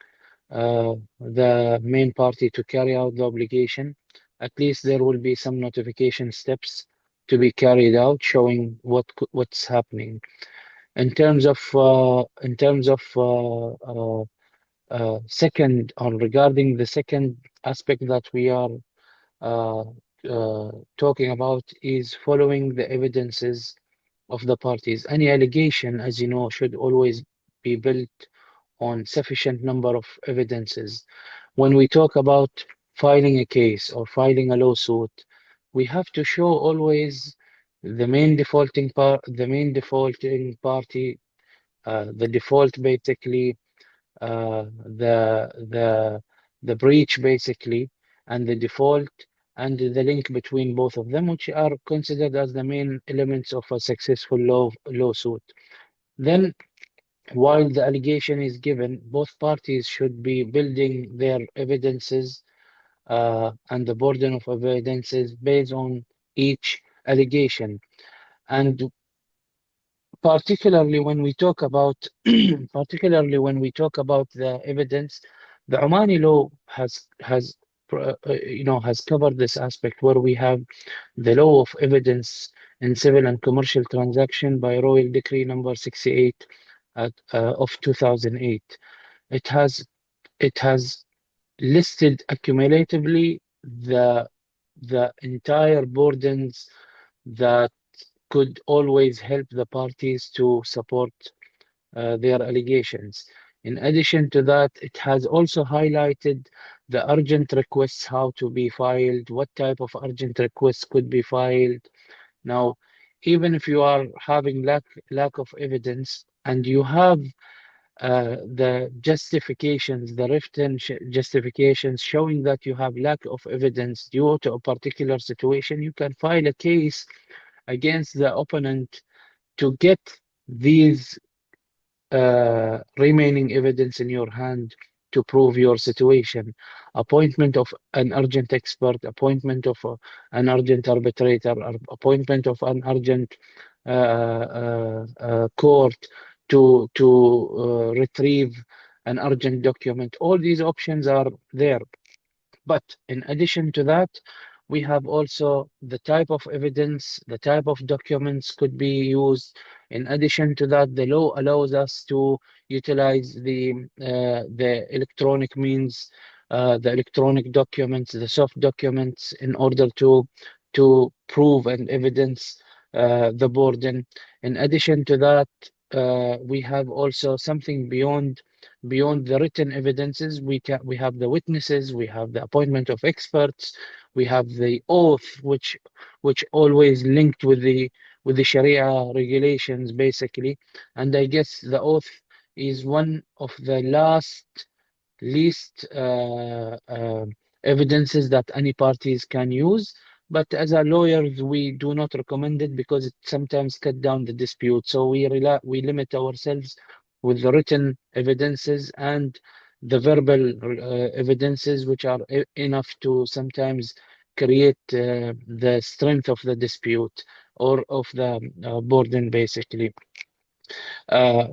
the main party to carry out the obligation, at least there will be some notification steps to be carried out showing what's happening. In terms of second, or regarding the second aspect that we are uh, talking about, is following the evidences of the parties. Any allegation, as you know, should always be built on sufficient number of evidences. When we talk about filing a case or filing a lawsuit, we have to show always the main defaulting party, the default basically, the the breach basically, and the default, and the link between both of them, which are considered as the main elements of a successful lawsuit. Then, while the allegation is given, both parties should be building their evidences and the burden of evidences based on each allegation. And particularly when we talk about particularly when we talk about the evidence, the Omani law has covered this aspect, where we have the law of evidence in civil and commercial transaction by Royal Decree number 68 of 2008. It has it has listed accumulatively the entire burdens that could always help the parties to support their allegations. In addition to that, it has also highlighted the urgent requests, how to be filed, what type of urgent requests could be filed. Now, even if you are having lack of evidence and you have the justifications, the written justifications showing that you have lack of evidence due to a particular situation, you can file a case against the opponent to get these remaining evidence in your hand to prove your situation. Appointment of an urgent expert, appointment of an urgent arbitrator, or appointment of an urgent court to retrieve an urgent document. All these options are there. But in addition to that, We have also the type of evidence, the type of documents could be used. In addition to that, the law allows us to utilize the electronic means, the electronic documents, the soft documents, in order to prove and evidence the burden. In addition to that, we have also something beyond the written evidences. We have the witnesses, we have the appointment of experts, we have the oath, which always linked with the Sharia regulations, basically. And I guess the oath is one of the least evidences that any parties can use. But as a lawyers, we do not recommend it because it sometimes cut down the dispute. So we limit ourselves with the written evidences and the verbal evidences, which are enough to sometimes create the strength of the dispute or of the burden, basically. Uh,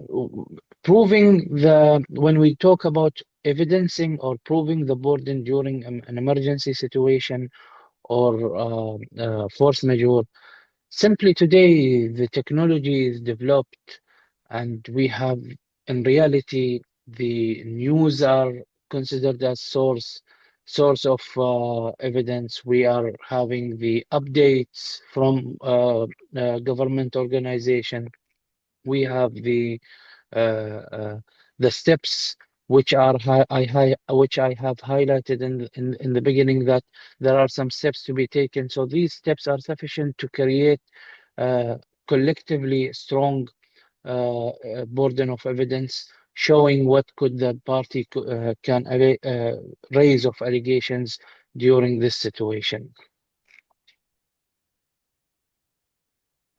when we talk about evidencing or proving the burden during an emergency situation or force majeure, simply today the technology is developed, and we have, in reality, the news are considered as source of evidence. We are having the updates from government organization. We have uh, the steps which are which I have highlighted in the beginning, that there are some steps to be taken. So these steps are sufficient to create uh, collectively strong burden of evidence, showing what could the party can raise of allegations during this situation.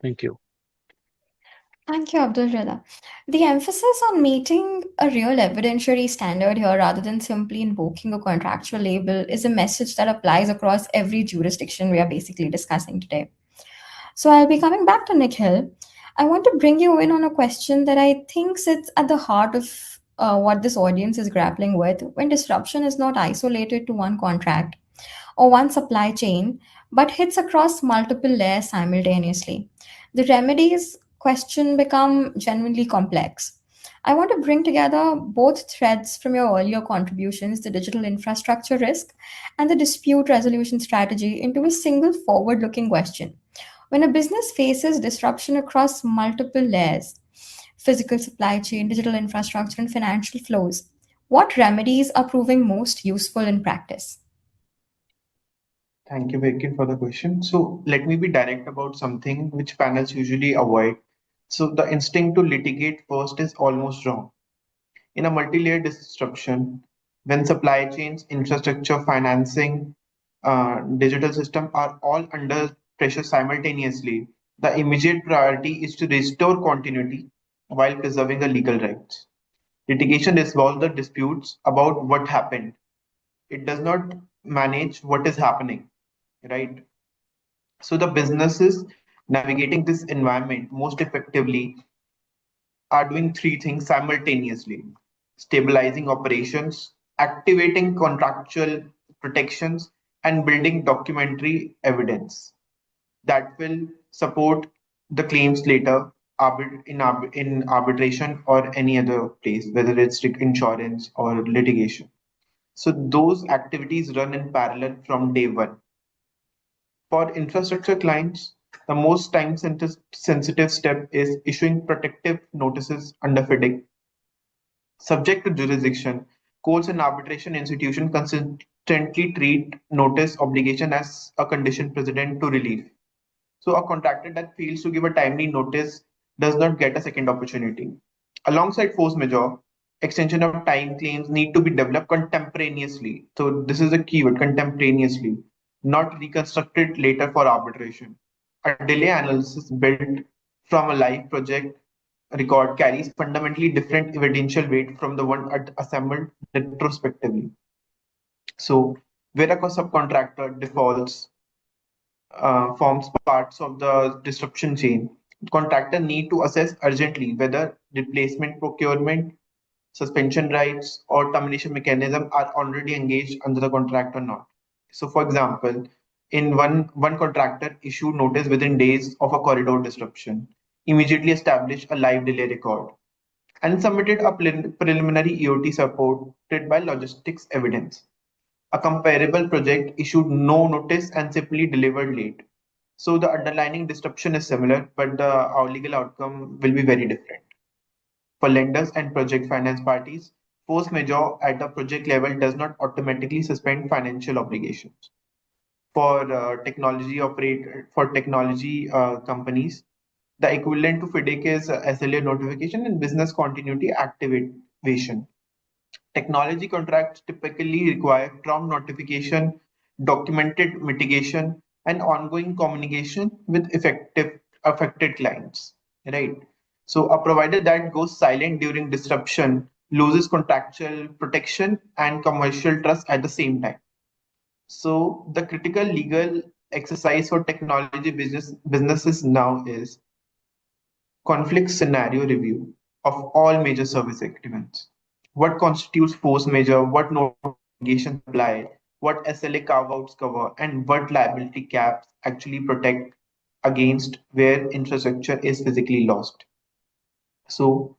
Thank you. Thank you, Abdulredha. The emphasis on meeting a real evidentiary standard here rather than simply invoking a contractual label is a message that applies across every jurisdiction we are basically discussing today. So I'll be coming back to Nikhil. I want to bring you in on a question that I think sits at the heart of what this audience is grappling with when disruption is not isolated to one contract or one supply chain, but hits across multiple layers simultaneously. The remedies question become genuinely complex. I want to bring together both threads from your earlier contributions, the digital infrastructure risk and the dispute resolution strategy, into a single forward looking question. When a business faces disruption across multiple layers, physical supply chain, digital infrastructure, and financial flows, what remedies are proving most useful in practice? Thank you, Virkein, for the question. So let me be direct about something which panels usually avoid. So the instinct to litigate first is almost wrong. In a multi-layered disruption, when supply chains, infrastructure, financing, digital system are all under pressure simultaneously, the immediate priority is to restore continuity while preserving the legal rights. Litigation resolves the disputes about what happened. It does not manage what is happening, right? So the businesses navigating this environment most effectively are doing three things simultaneously: stabilizing operations, activating contractual protections, and building documentary evidence that will support the claims later in arbitration or any other place, whether it's insurance or litigation. So those activities run in parallel from day one. For infrastructure clients, the most time-sensitive step is issuing protective notices under FIDIC. Subject to jurisdiction, courts and arbitration institutions consistently treat notice obligation as a condition precedent to relief. So a contractor that fails to give a timely notice does not get a second opportunity. Alongside force majeure, extension of time claims need to be developed contemporaneously. So this is a keyword, contemporaneously, not reconstructed later for arbitration. A delay analysis built from a live project record carries fundamentally different evidential weight from the one assembled retrospectively. So where a subcontractor defaults forms parts of the disruption chain, contractor need to assess urgently whether replacement procurement, suspension rights, or termination mechanism are already engaged under the contract or not. So, for example, In one contractor issued notice within days of a corridor disruption, immediately established a live delay record, and submitted a preliminary EOT supported by logistics evidence. A comparable project issued no notice and simply delivered late. So the underlying disruption is similar, but the our legal outcome will be very different. For lenders and project finance parties, force majeure at the project level does not automatically suspend financial obligations. For technology companies, the equivalent to FIDIC is SLA notification and business continuity activation. Technology contracts typically require prompt notification, documented mitigation, and ongoing communication with affected clients. Right. So a provider that goes silent during disruption loses contractual protection and commercial trust at the same time. So the critical legal exercise for technology businesses now is conflict scenario review of all major service agreements. What constitutes force majeure, what obligations apply, what SLA carve-outs cover, and what liability caps actually protect against where infrastructure is physically lost. So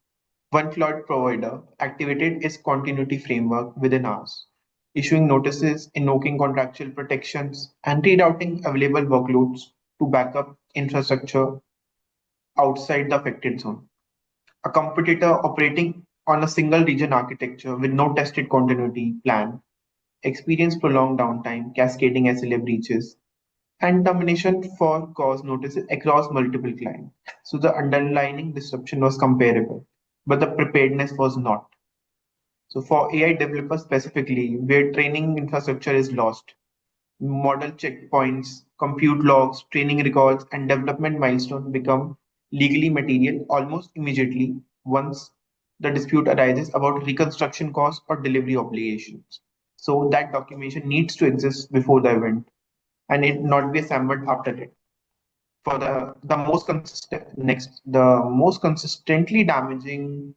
one cloud provider activated its continuity framework within hours, issuing notices, invoking contractual protections, and rerouting available workloads to backup infrastructure outside the affected zone. A competitor operating on a single region architecture with no tested continuity plan experienced prolonged downtime, cascading SLA breaches, and termination for cause notices across multiple clients. So the underlying disruption was comparable, but the preparedness was not. So for AI developers specifically, where training infrastructure is lost, model checkpoints, compute logs, training records, and development milestones become legally material almost immediately once the dispute arises about reconstruction costs or delivery obligations. So that documentation needs to exist before the event and it not be assembled after it. For the most consistently damaging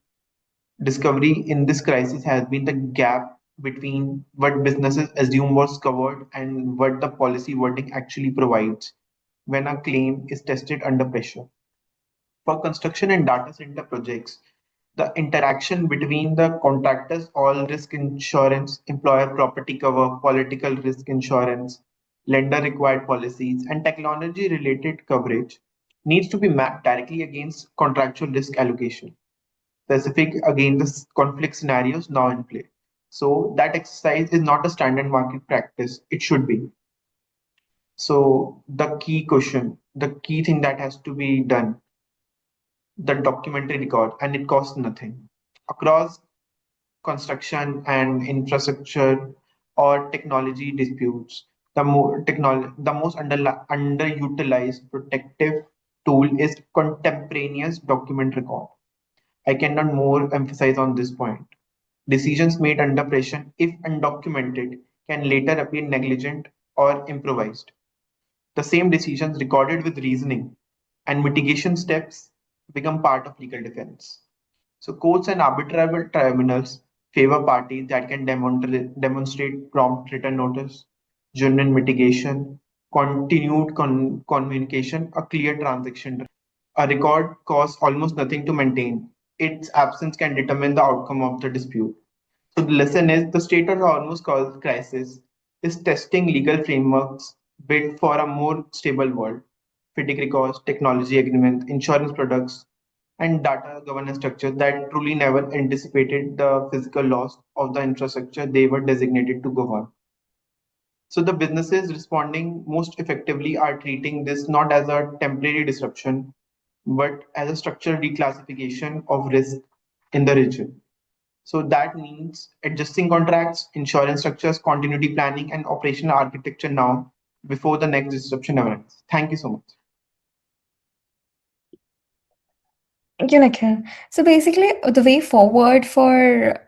discovery in this crisis has been the gap between what businesses assume was covered and what the policy wording actually provides when a claim is tested under pressure. For construction and data center projects, the interaction between the contractors, all risk insurance, employer property cover, political risk insurance, lender required policies, and technology related coverage needs to be mapped directly against contractual risk allocation specific against the conflict scenarios now in play. So that exercise is not a standard market practice. It should be. So the key thing that has to be done, the documentary record, and it costs nothing. Across construction and infrastructure or technology disputes, the most underutilized protective tool is contemporaneous document record. I cannot more emphasize on this point. Decisions made under pressure, if undocumented, can later appear negligent or improvised. The same decisions recorded with reasoning and mitigation steps become part of legal defense. So courts and arbitrable tribunals favor parties that can demonstrate prompt written notice, genuine mitigation, continued communication, a clear transaction. A record costs almost nothing to maintain. Its absence can determine the outcome of the dispute. So the lesson is the Strait of Hormuz crisis is testing legal frameworks built for a more stable world. FIDIC records, technology agreements, insurance products, and data governance structures that truly never anticipated the physical loss of the infrastructure they were designated to govern. So the businesses responding most effectively are treating this not as a temporary disruption, but as a structural reclassification of risk in the region. So that means adjusting contracts, insurance structures, continuity planning, and operational architecture now before the next disruption arrives. Thank you so much. Thank you, Nikhil. So basically, the way forward for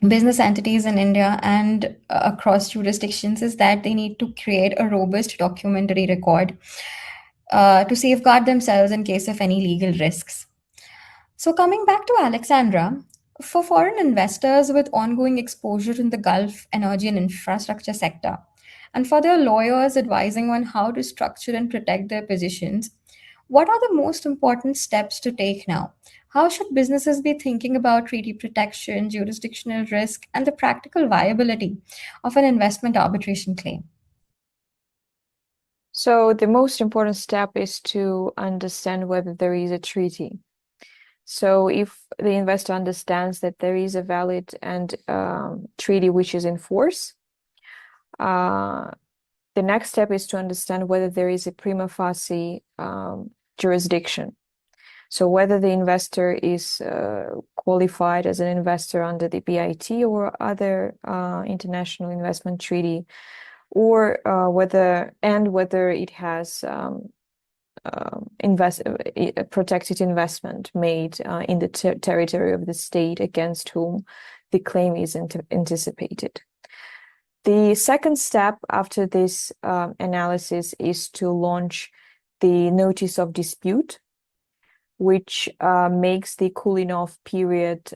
business entities in India and across jurisdictions is that they need to create a robust documentary record to safeguard themselves in case of any legal risks. So, coming back to Alexandra, for foreign investors with ongoing exposure in the Gulf energy and infrastructure sector, and for their lawyers advising on how to structure and protect their positions, what are the most important steps to take now? How should businesses be thinking about treaty protection, jurisdictional risk, and the practical viability of an investment arbitration claim? So the most important step is to understand whether there is a treaty. So if the investor understands that there is a valid and treaty which is in force, the next step is to understand whether there is a prima facie jurisdiction. So whether the investor is qualified as an investor under the BIT or other international investment treaty, or whether it has protected investment made in the territory of the state against whom the claim is anticipated. The second step after this analysis is to launch the notice of dispute, which makes the cooling off period,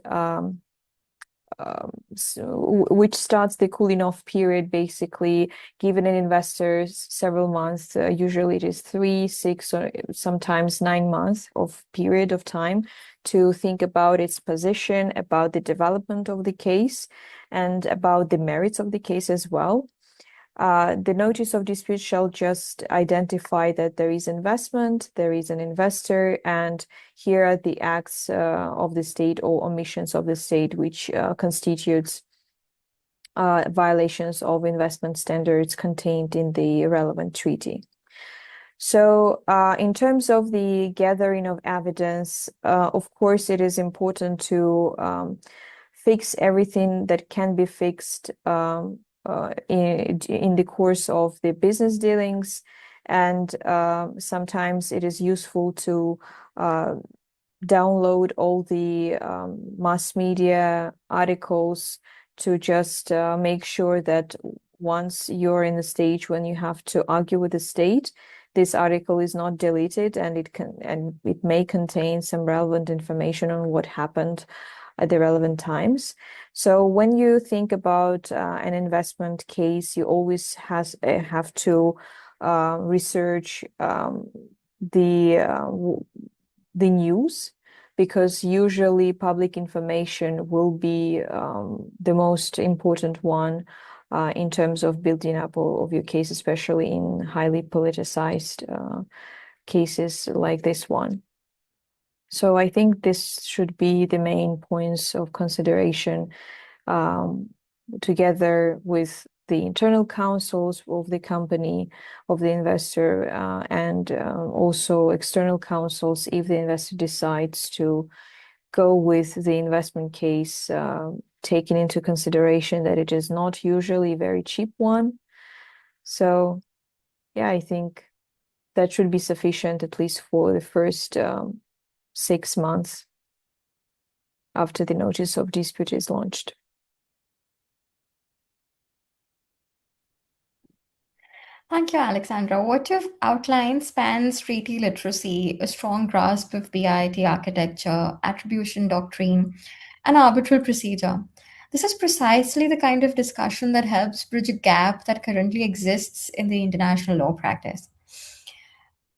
which starts the cooling off period, basically giving an investor several months, usually it is 3, 6, or sometimes 9 months of period of time to think about its position, about the development of the case, and about the merits of the case as well. The notice of dispute shall just identify that there is investment, there is an investor, and here are the acts of the state or omissions of the state which constitutes violations of investment standards contained in the relevant treaty. So in terms of the gathering of evidence, of course, it is important to fix everything that can be fixed in the course of the business dealings, and sometimes it is useful to download all the mass media articles to just make sure that once you're in the stage when you have to argue with the state, this article is not deleted, and it may contain some relevant information on what happened at the relevant times. So when you think about an investment case, you always have to research the news, because usually public information will be the most important one in terms of building up of your case, especially in highly politicized cases like this one. So I think this should be the main points of consideration, together with the internal counsels of the company, of the investor, and also external counsels if the investor decides to go with the investment case, taking into consideration that it is not usually a very cheap one. So yeah, I think that should be sufficient, at least for the first 6 months after the notice of dispute is launched. Thank you, Aleksandra. What you've outlined spans treaty literacy, a strong grasp of BIT architecture, attribution doctrine, and arbitral procedure. This is precisely the kind of discussion that helps bridge a gap that currently exists in the international law practice.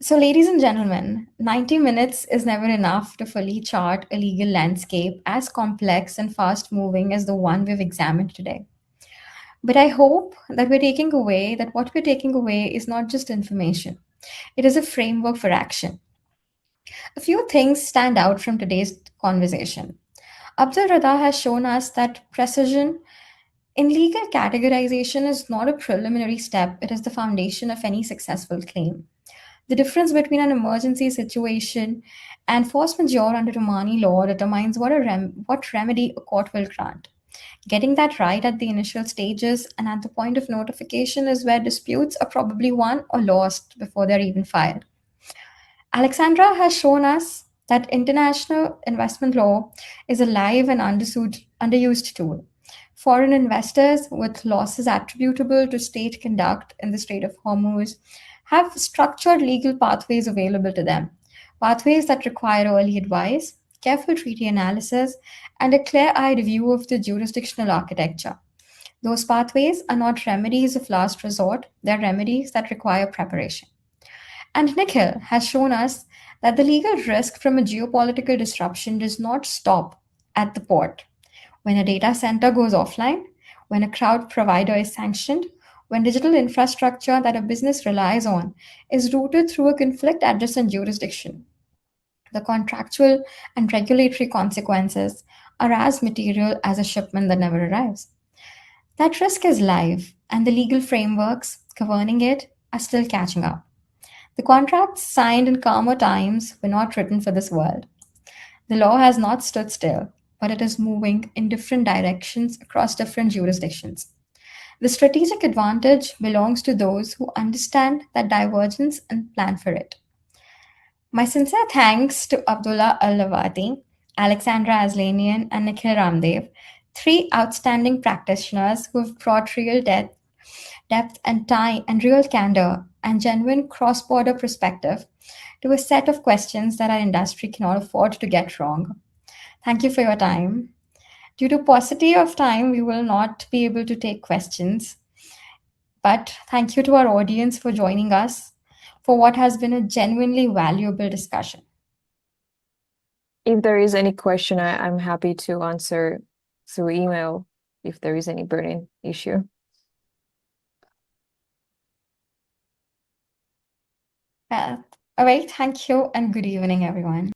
So, ladies and gentlemen, 90 minutes is never enough to fully chart a legal landscape as complex and fast moving as the one we've examined today. But I hope that what we're taking away is not just information, it is a framework for action. A few things stand out from today's conversation. Abdulredha has shown us that precision in legal categorization is not a preliminary step, it is the foundation of any successful claim. The difference between an emergency situation and force majeure under Omani law determines what remedy a court will grant. Getting that right at the initial stages and at the point of notification is where disputes are probably won or lost before they're even filed. Aleksandra has shown us that international investment law is a live and underused tool. Foreign investors with losses attributable to state conduct in the Strait of Hormuz have structured legal pathways available to them, pathways that require early advice, careful treaty analysis, and a clear eyed view of the jurisdictional architecture. Those pathways are not remedies of last resort, they're remedies that require preparation. And Nikhil has shown us that the legal risk from a geopolitical disruption does not stop at the port. When a data center goes offline, when a cloud provider is sanctioned, when digital infrastructure that a business relies on is routed through a conflict adjacent jurisdiction, the contractual and regulatory consequences are as material as a shipment that never arrives. That risk is live, and the legal frameworks governing it are still catching up. The contracts signed in calmer times were not written for this world. The law has not stood still, but it is moving in different directions across different jurisdictions. The strategic advantage belongs to those who understand that divergence and plan for it. My sincere thanks to Abdullah Lawati, Aleksandra Aslanian, and Nikhil Ramdev, three outstanding practitioners who have brought real depth and time and real candor and genuine cross-border perspective to a set of questions that our industry cannot afford to get wrong. Thank you for your time. Due to paucity of time, we will not be able to take questions. But thank you to our audience for joining us for what has been a genuinely valuable discussion. If there is any question, I'm happy to answer through email if there is any burning issue. All right, thank you and good evening, everyone.